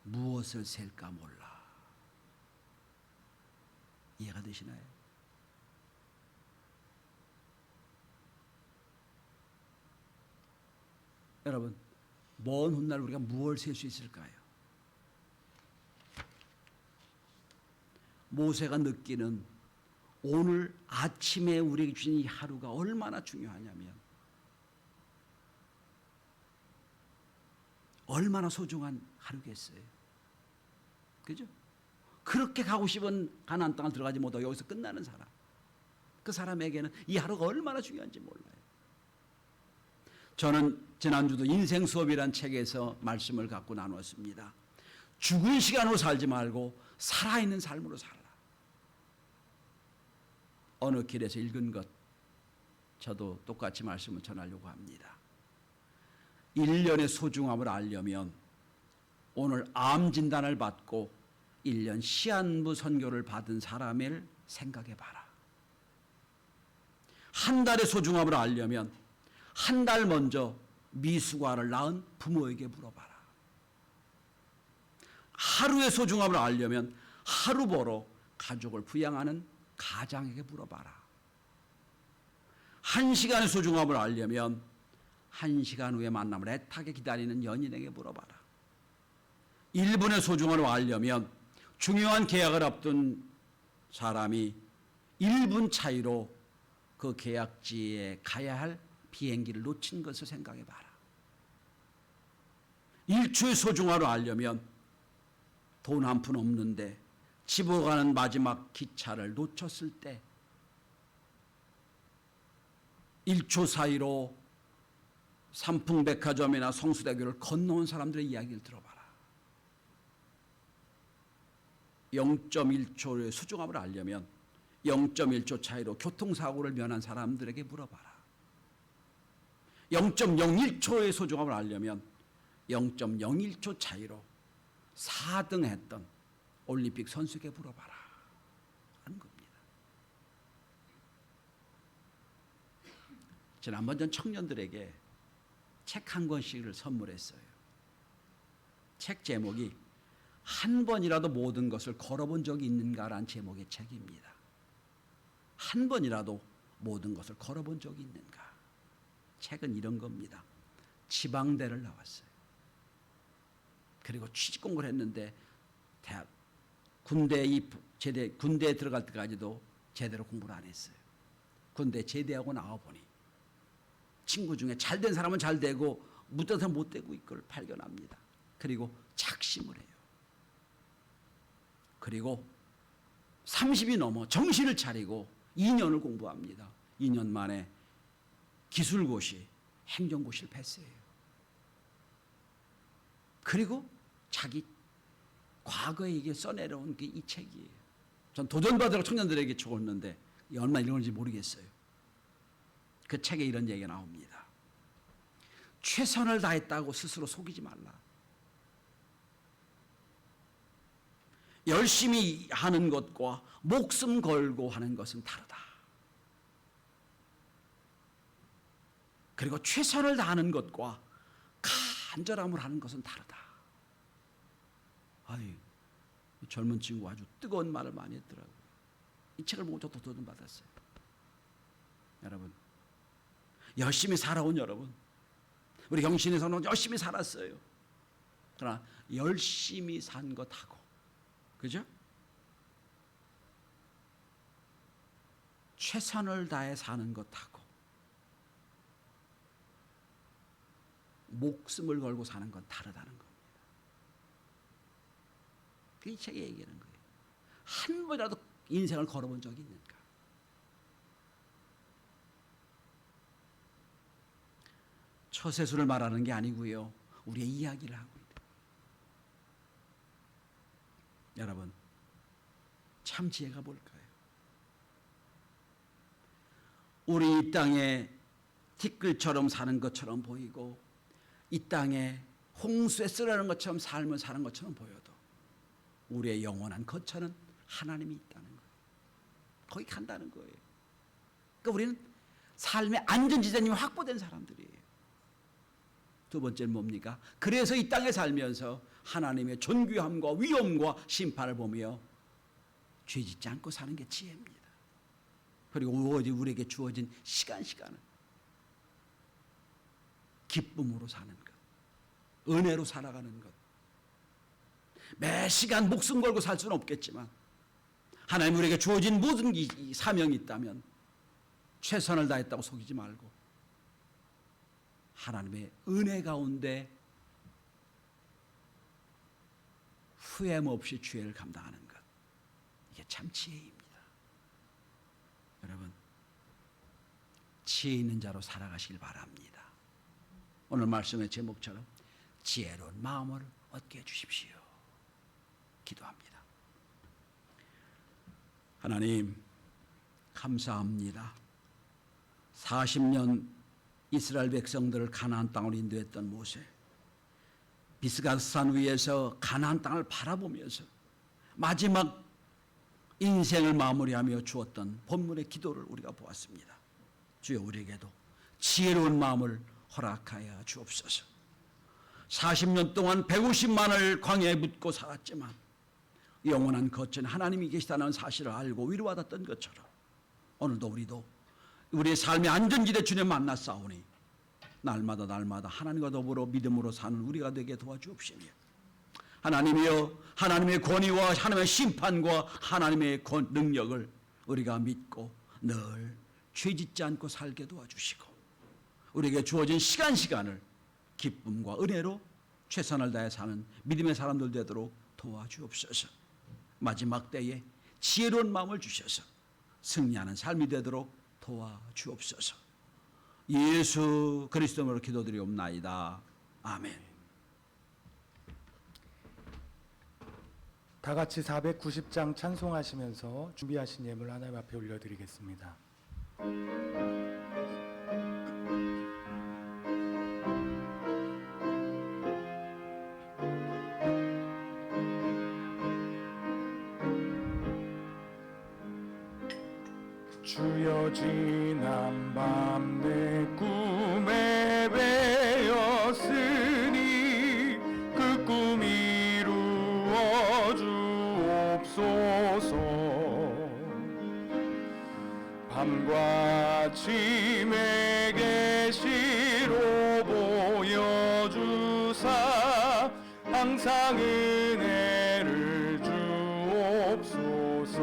무엇을 셀까 몰라. 이해가 되시나요? 여러분, 먼 훗날 우리가 무엇을 셀 수 있을까요? 모세가 느끼는 오늘 아침에 우리에게 주신 이 하루가 얼마나 중요하냐면, 얼마나 소중한 하루겠어요. 그죠? 그렇게 가고 싶은 가나안 땅을 들어가지 못하고 여기서 끝나는 사람, 그 사람에게는 이 하루가 얼마나 중요한지 몰라요. 저는 지난주도 인생 수업이란 책에서 말씀을 갖고 나눴습니다. 죽은 시간으로 살지 말고 살아있는 삶으로 살라. 어느 길에서 읽은 것 저도 똑같이 말씀을 전하려고 합니다. 1년의 소중함을 알려면 오늘 암 진단을 받고 1년 시한부 선교를 받은 사람을 생각해 봐라. 한 달의 소중함을 알려면 한 달 먼저 미숙아를 낳은 부모에게 물어봐라. 하루의 소중함을 알려면 하루 벌어 가족을 부양하는 가장에게 물어봐라. 1시간의 소중함을 알려면 1시간 후에 만남을 애타게 기다리는 연인에게 물어봐라. 1분의 소중함을 알려면 중요한 계약을 앞둔 사람이 1분 차이로 그 계약지에 가야 할 비행기를 놓친 것을 생각해 봐라. 1초의 소중함을 알려면 돈 한 푼 없는데 집으로 가는 마지막 기차를 놓쳤을 때 1초 사이로 삼풍백화점이나 성수대교를 건너온 사람들의 이야기를 들어봐라. 0.1초의 소중함을 알려면 0.1초 차이로 교통사고를 면한 사람들에게 물어봐라. 0.01초의 소중함을 알려면 0.01초 차이로 4등 했던 올림픽 선수에게 물어봐라 하는 겁니다. 지난번 전 청년들에게 책 한 권씩을 선물했어요. 책 제목이 한 번이라도 모든 것을 걸어본 적이 있는가라는 제목의 책입니다. 한 번이라도 모든 것을 걸어본 적이 있는가. 책은 이런 겁니다. 지방대를 나왔어요. 그리고 취직 공부를 했는데 대학 군대에 들어갈 때까지도 제대로 공부를 안 했어요. 군대 제대하고 나와보니 친구 중에 잘된 사람은 잘 되고 못된 사람은 못 되고 이걸 발견합니다. 그리고 작심을 해요. 그리고 30이 넘어 정신을 차리고 2년을 공부합니다. 2년 만에 기술고시, 행정고시를 패스해요. 그리고 자기 과거에 이게 써내려온 게 이 책이에요. 전 도전받으라고 청년들에게 적었는데 얼마나 읽었는지 모르겠어요. 그 책에 이런 얘기가 나옵니다. 최선을 다했다고 스스로 속이지 말라. 열심히 하는 것과 목숨 걸고 하는 것은 다르다. 그리고 최선을 다하는 것과 간절함을 하는 것은 다르다. 아유, 젊은 친구 아주 뜨거운 말을 많이 했더라고요. 이 책을 보고 저도 도전받았어요. 여러분, 열심히 살아온 여러분, 우리 경신에서는 열심히 살았어요. 그러나 열심히 산 것하고, 그죠? 최선을 다해 사는 것하고 목숨을 걸고 사는 건 다르다는 겁니다. 이 책에 얘기하는 거예요. 한 번이라도 인생을 걸어본 적이 있는가? 처세술을 말하는 게 아니고요. 우리의 이야기를 하고 있다. 여러분, 참 지혜가 뭘까요? 우리 이 땅에 티끌처럼 사는 것처럼 보이고 이 땅에 홍수에 쓰러는 것처럼 삶을 사는 것처럼 보여도 우리의 영원한 거처는 하나님이 있다는 거예요. 거기 간다는 거예요. 그러니까 우리는 삶의 안전지대님이 확보된 사람들이에요. 두 번째는 뭡니까? 그래서 이 땅에 살면서 하나님의 존귀함과 위엄과 심판을 보며 죄짓지 않고 사는 게 지혜입니다. 그리고 우리에게 주어진 시간을 기쁨으로 사는 것, 은혜로 살아가는 것. 매 시간 목숨 걸고 살 수는 없겠지만 하나님 우리에게 주어진 모든 이 사명이 있다면 최선을 다했다고 속이지 말고 하나님의 은혜 가운데 후회함 없이 죄를 감당하는 것, 이게 참 지혜입니다. 여러분, 지혜 있는 자로 살아가시길 바랍니다. 오늘 말씀의 제목처럼 지혜로운 마음을 얻게 해주십시오. 기도합니다. 하나님, 감사합니다. 40년 이스라엘 백성들을 가나안 땅으로 인도했던 모세, 비스가산 위에서 가나안 땅을 바라보면서 마지막 인생을 마무리하며 주었던 본문의 기도를 우리가 보았습니다. 주여, 우리에게도 지혜로운 마음을 허락하여 주옵소서. 40년 동안 150만을 광야에 묻고 살았지만 영원한 거처는 하나님이 계시다는 사실을 알고 위로받았던 것처럼 오늘도 우리도 우리의 삶의 안전지대 주님 만나 싸우니 날마다 하나님과 더불어 믿음으로 사는 우리가 되게 도와주옵시며, 하나님이여, 하나님의 권위와 하나님의 심판과 하나님의 능력을 우리가 믿고 늘 죄짓지 않고 살게 도와주시고 우리에게 주어진 시간을 기쁨과 은혜로 최선을 다해 사는 믿음의 사람들 되도록 도와주옵소서. 마지막 때에 지혜로운 마음을 주셔서 승리하는 삶이 되도록 도와주옵소서. 예수 그리스도로 기도드리옵나이다. 아멘. 다 같이 490장 찬송하시면서 준비하신 예물 하나님 앞에 올려드리겠습니다. 주여, 지난 밤 내 꿈에 배었으니 그 꿈 이루어 주옵소서. 밤과 아침에 계시로 보여주사 항상 은혜를 주옵소서.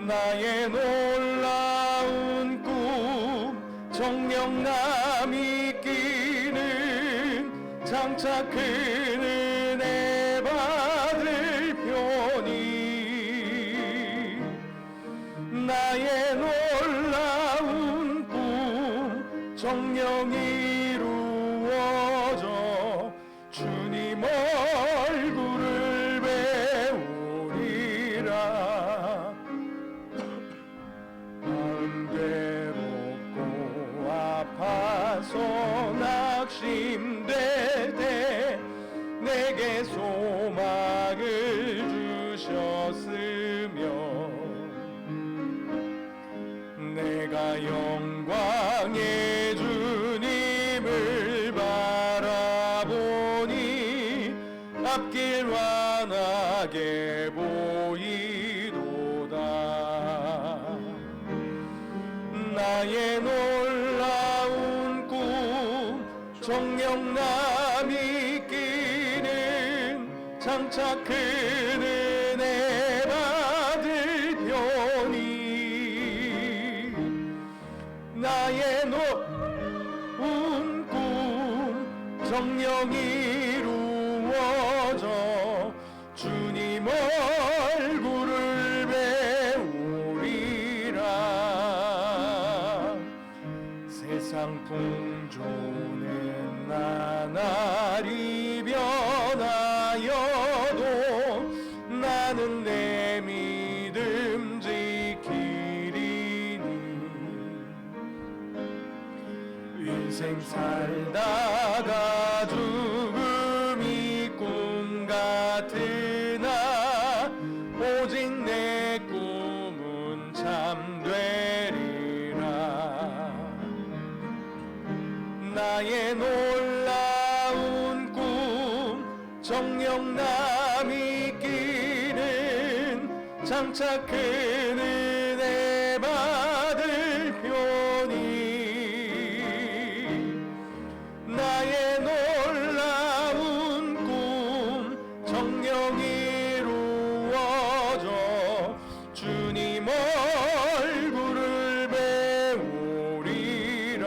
나의 놀라운 꿈 정령남이 끼는 장차 큰 은혜 받을 편이, 나의 놀라운 꿈 정령 이루어져 주님 얼굴을 배우리라. 괴롭고 아파서 낙심될 때 내게 소망을 주셨으며 내가 영광의 주님을 바라보니 앞길 환하게 보이도다. 나의 놀라운 꿈 정령남이 끼는 장차 큰 은혜 받을 편이, 나의 놀라운 꿈 정령 이루어져 주님 얼굴을 배우리라. 세상 풍조는 나날이 변하여도 나는 내 믿음 지키리니, 인생 살다가 죽음이 꿈 같으나 오직 내 꿈은 참되리라. 나의 놀라운 꿈 정녕 남이 끼는 장차 큰 은혜 받을 표니 나의 놀라운 꿈 정녕 이루어져 주님 얼굴을 배우리라.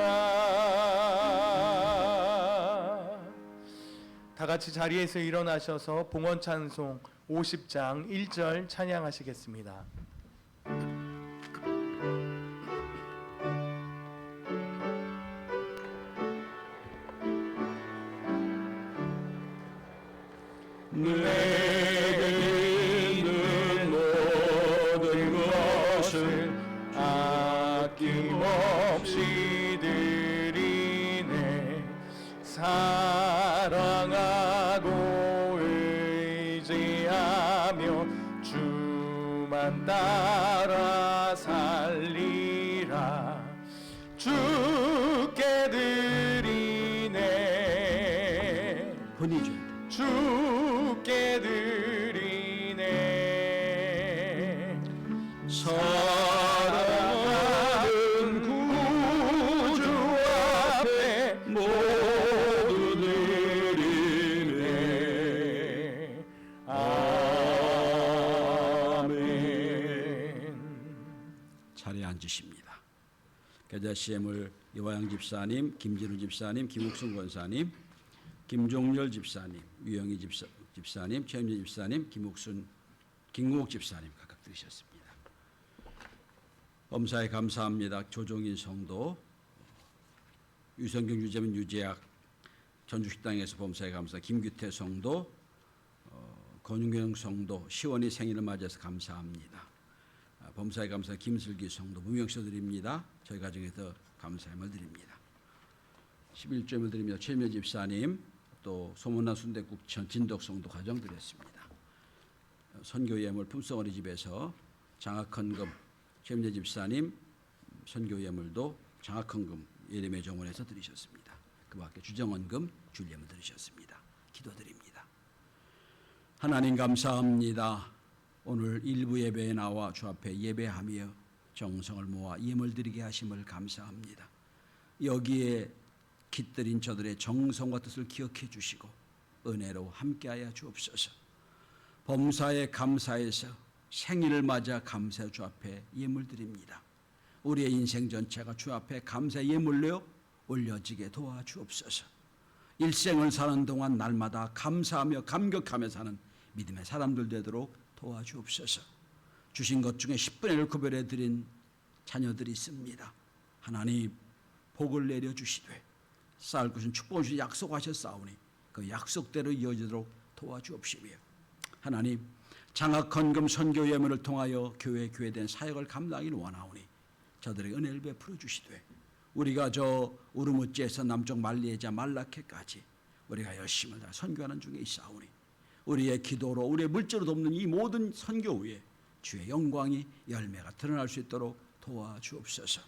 다 같이 자리에서 일어나셔서 봉헌 찬송 50장 1절 찬양하시겠습니다. 내게 있는 모든 것을 아낌없이 드리네. 사랑하고 의지하며 주만 따라 살리라. 주께 드리네. 번이 줘. 주께 드리네. 사랑하는 구주 앞에 모두 드리네. 아멘. 자리에 앉으십니다. 계좌 CM을 이화영 집사님, 김진우 집사님, 김욱순 권사님, 김종렬 집사님, 유영희 집사님, 최임재 집사님, 김국욱 집사님 각각 들으셨습니다. 범사에 감사합니다. 조종인 성도, 유성경 유재민 유재학 전주식당에서 범사에 감사, 김규태 성도, 권윤경 성도, 시원이 생일을 맞이해서 감사합니다. 범사에 감사 김슬기 성도 무명시 드립니다. 저희 가정에서 감사함을 드립니다. 11조임을 드립니다. 최임재 집사님, 또 소문난 순대국천 진덕 성도 가정 드렸습니다. 선교 예물 품성 어린이집에서 장학헌금 최임재 집사님 선교 예물도 장학헌금 예림의 정원에서 드리셨습니다. 그 밖에 주정원금 줄 예물 드리셨습니다. 기도드립니다. 하나님 감사합니다. 오늘 일부 예배에 나와 주 앞에 예배하며 정성을 모아 예물 드리게 하심을 감사합니다. 여기에 깃들인 저들의 정성과 뜻을 기억해 주시고 은혜로 함께하여 주옵소서. 범사에 감사해서 생일을 맞아 감사 주 앞에 예물 드립니다. 우리의 인생 전체가 주 앞에 감사 예물로 올려지게 도와주옵소서. 일생을 사는 동안 날마다 감사하며 감격하며 사는 믿음의 사람들 되도록 도와주옵소서. 주신 것 중에 10분의 1을 구별해 드린 자녀들이 있습니다. 하나님 복을 내려주시되 쌓을 것은 축복을 주시 약속하셨사오니 그 약속대로 이어지도록 도와주옵시며 하나님 장학헌금 선교 예물을 통하여 교회된 사역을 감당하기를 원하오니 저들에게 은혜를 베풀어 주시되 우리가 저 우르무찌에서 남쪽 말리에자 말라케까지 우리가 열심을 다 선교하는 중에 있사오니 우리의 기도로 우리의 물질로 돕는 이 모든 선교 후에 주의 영광이 열매가 드러날 수 있도록 도와주옵소서.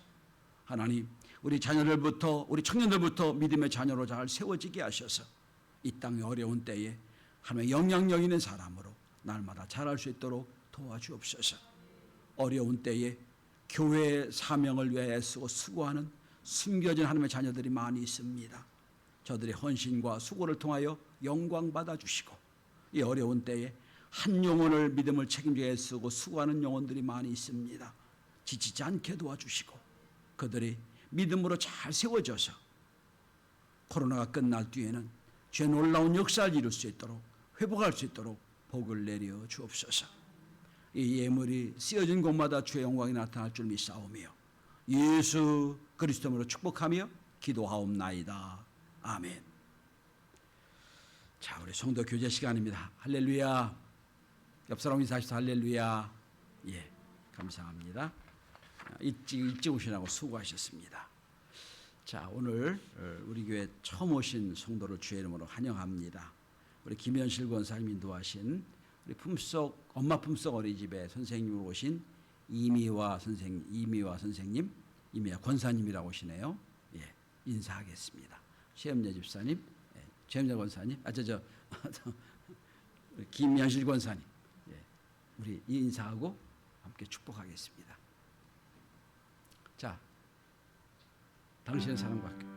하나님 우리 자녀들부터 우리 청년들부터 믿음의 자녀로 잘 세워지게 하셔서 이 땅의 어려운 때에 하나님의 영향력 있는 사람으로 날마다 자랄 수 있도록 도와주옵소서. 어려운 때에 교회의 사명을 위해 애쓰고 수고하는 숨겨진 하나님의 자녀들이 많이 있습니다. 저들의 헌신과 수고를 통하여 영광 받아주시고 이 어려운 때에 한 영혼을 믿음을 책임져 애쓰고 수고하는 영혼들이 많이 있습니다. 지치지 않게 도와주시고 그들이 믿음으로 잘 세워져서 코로나가 끝날 뒤에는 죄 놀라운 역사를 이룰 수 있도록 회복할 수 있도록 복을 내려 주옵소서. 이 예물이 쓰여진 곳마다 주의 영광이 나타날 줄 믿사오며 예수 그리스도로 축복하며 기도하옵나이다. 아멘. 자, 우리 성도 교제 시간입니다. 할렐루야. 옆 사람 인사하시죠. 할렐루야. 예, 감사합니다. 일찍 오시라고 수고하셨습니다. 자, 오늘 우리 교회 처음 오신 성도를 주의 이름으로 환영합니다. 우리 김현실 권사님 인도하신 우리 엄마 품속 어린이집에 선생님으로 오신 이미화 선생님, 이미화 권사님이라고 오시네요. 예, 인사하겠습니다. 최염려 집사님, 예, 최염려 권사님, 김현실 권사님, 예, 우리 인사하고 함께 축복하겠습니다. 자, 당신의 사랑받게.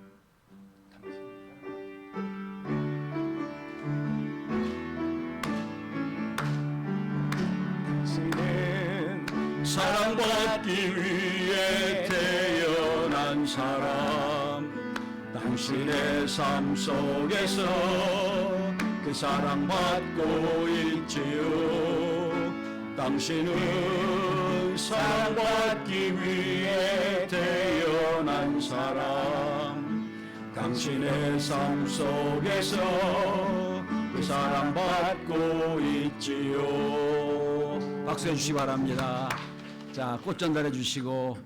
당신은 사랑받기 위해 태어난 사람, 당신의 삶 속에서 그 사랑받고 있지요. 당신은 사랑받기 위해 태어난 사람, 당신의 삶 속에서 그 사랑받고 있지요. 박수해 주시기 바랍니다. 자, 꽃 전달해 주시고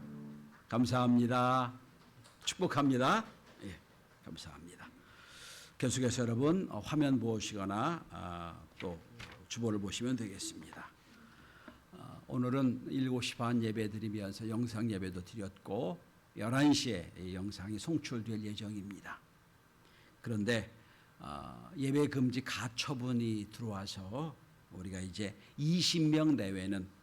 감사합니다. 축복합니다. 예, 감사합니다. 계속해서 여러분 화면 보시거나 또 주보를 보시면 되겠습니다. 오늘은 7시 반 예배 드리면서 영상 예배도 드렸고 11시에 이 영상이 송출될 예정입니다. 그런데 예배 금지 가처분이 들어와서 우리가 이제 20명 내외는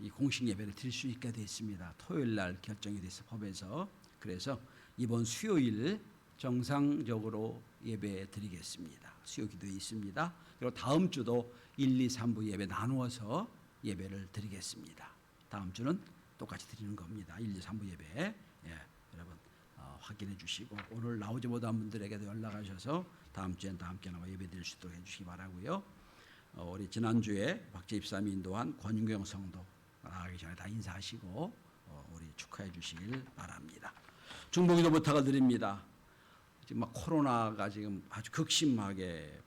이 공식 예배를 드릴 수 있게 됐습니다. 토요일 날 결정이 돼서 법에서. 그래서 이번 수요일 정상적으로 예배 드리겠습니다. 수요 기도에 있습니다. 그리고 다음 주도 1, 2, 3부 예배 나누어서 예배를 드리겠습니다. 다음 주는 똑같이 드리는 겁니다. 1, 2, 3부 예배. 예, 여러분 확인해 주시고 오늘 나오지 못한 분들에게도 연락하셔서 다음 주엔 다 함께 나와 예배 드릴 수 있도록 해주시기 바라고요. 우리 지난주에 박재 입사님이 인도한 권윤경 성도 나가기 전에 다 인사하시고 우리 축하해 주시길 바랍니다. 중보기도 부탁을 드립니다. 지금 막 코로나가 지금 아주 극심하게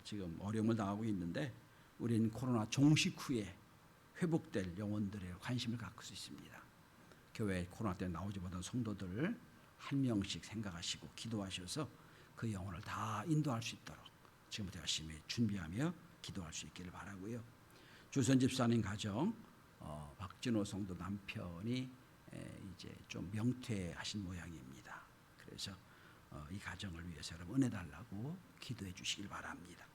지금 어려움을 당하고 있는데 우리는 코로나 종식 후에 회복될 영혼들에 관심을 갖고 있습니다. 교회 코로나 때문에 나오지 못한 성도들 한 명씩 생각하시고 기도하셔서 그 영혼을 다 인도할 수 있도록 지금부터 열심히 준비하며 기도할 수 있기를 바라고요. 주선 집사님 가정 박진호 성도 남편이 이제 좀 명퇴하신 모양입니다. 그래서 이 가정을 위해서 여러분 은혜 달라고 기도해 주시길 바랍니다.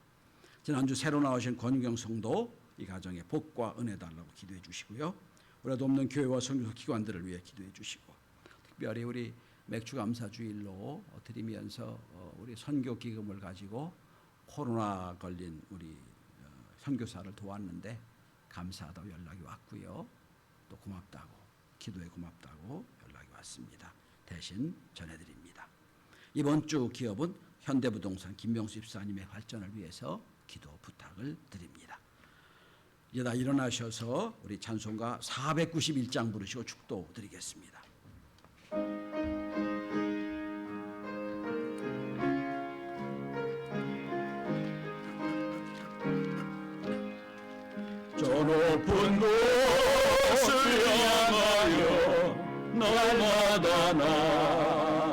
지난주 새로 나오신 권경 성도 이 가정에 복과 은혜 달라고 기도해 주시고요. 우리가 돕는 교회와 선교사 기관들을 위해 기도해 주시고 특별히 우리 맥주 감사 주일로 드리면서 우리 선교 기금을 가지고 코로나 걸린 우리 선교사를 도왔는데 감사하다고 연락이 왔고요. 또 고맙다고 기도에 고맙다고 연락이 왔습니다. 대신 전해드립니다. 이번 주 기업은 현대부동산 김명수 집사님의 발전을 위해서 기도 부탁을 드립니다. 이제 다 일어나셔서 우리 찬송가 491장 부르시고 축도 드리겠습니다. 저 높은 곳을 향하여 날마다 나아갑니다.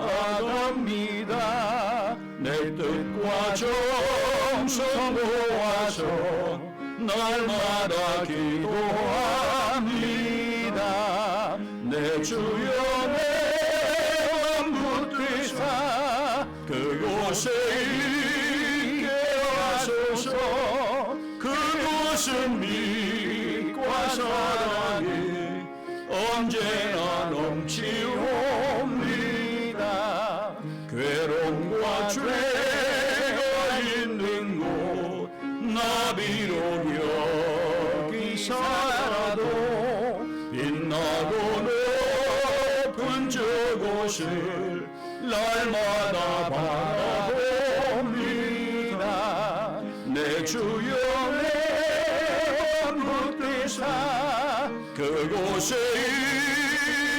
내 뜻과 정성 모아서 날마다 기도합니다. 내 주여 내 맘 붙드사 그곳에 있게 하소서. 그곳은 믿과 사랑이 언제나 넘치옵니다. 괴로움과 죄가 있는 곳 나 비록 여기 살아도 빛나고 높은 저곳을 날마다 바라봅니다. 내 주여 내 붙드사 그곳에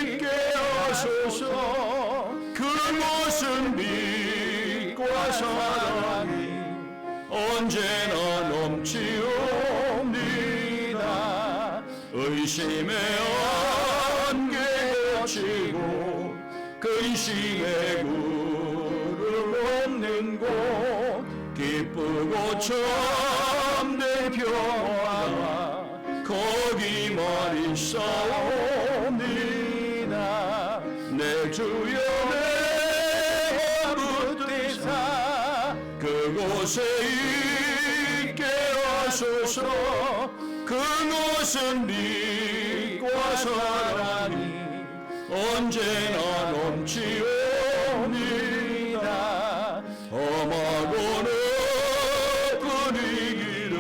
있게 하소서. 그곳은 빛과 사랑이 언제나 넘치옵니다. 의심의 안개 거치고 근심의 구름 없는 곳 기쁘고 참된 평안 오기만 있사옵니다. 내 주여 내 붙드사 그곳에 있게 하소서. 그곳은 빛과 사랑이 언제나 넘치옵니다. 험하고는 분위기를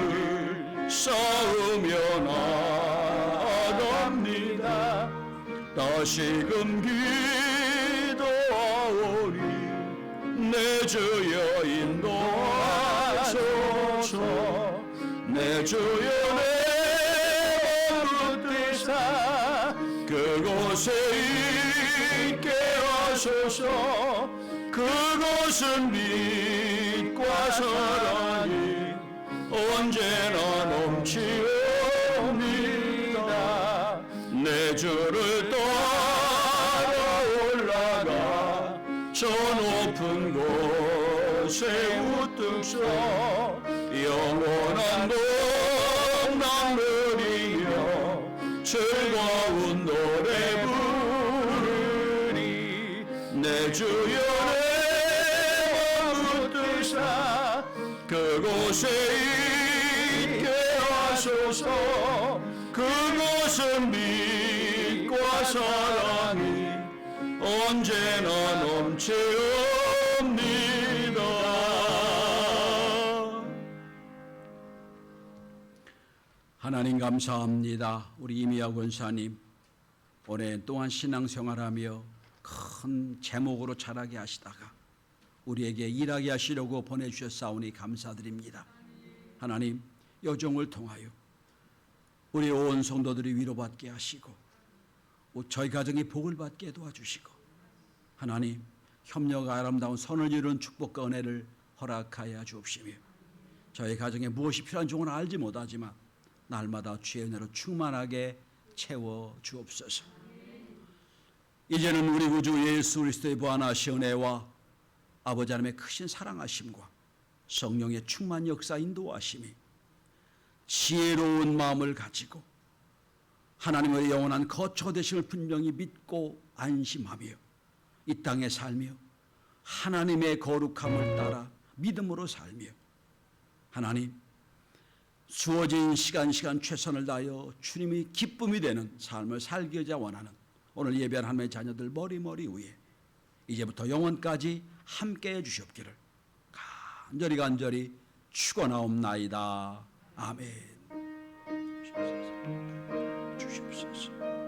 쌓으며 나아갑니다. 다시금 기도하오리. 내 주여 인도하소서. 내 주여 내 붙드사 그곳에 있게 하소서. 그곳은 빛과 사랑이 언제나 넘치옵니다. 내 주를 따라 올라가 저 높은 곳에 우뚝서 영원한 동남들이며 즐거운 노래 부르리. 내 주여 내 붙드사 그곳에 있게 하소서. 그곳은 빛과 사랑이 언제나 넘치옵니다. 하나님 감사합니다. 우리 이미아 권사님 오랜 동안 신앙생활하며 큰 제목으로 자라게 하시다가 우리에게 일하게 하시려고 보내주셨사오니 감사드립니다. 하나님 여정을 통하여 우리 온 성도들이 위로받게 하시고 저희 가정이 복을 받게 도와주시고 하나님 협력과 아름다운 선을 이루는 축복과 은혜를 허락하여 주옵시며 저희 가정에 무엇이 필요한 종은 알지 못하지만 날마다 주의 은혜로 충만하게 채워 주옵소서. 이제는 우리 구주 예수 그리스도의 무한하신 은혜와 아버지 하나님의 크신 사랑하심과 성령의 충만 역사 인도하심이 지혜로운 마음을 가지고 하나님의 영원한 거처 되심을 분명히 믿고 안심하며 이 땅에 살며 하나님의 거룩함을 따라 믿음으로 살며 하나님 주어진 시간 최선을 다하여 주님이 기쁨이 되는 삶을 살기자 원하는 오늘 예배한 하나님의 자녀들 머리 위에 이제부터 영원까지 함께해 주시옵기를 간절히 축원하옵나이다. 아멘. 주시옵소서.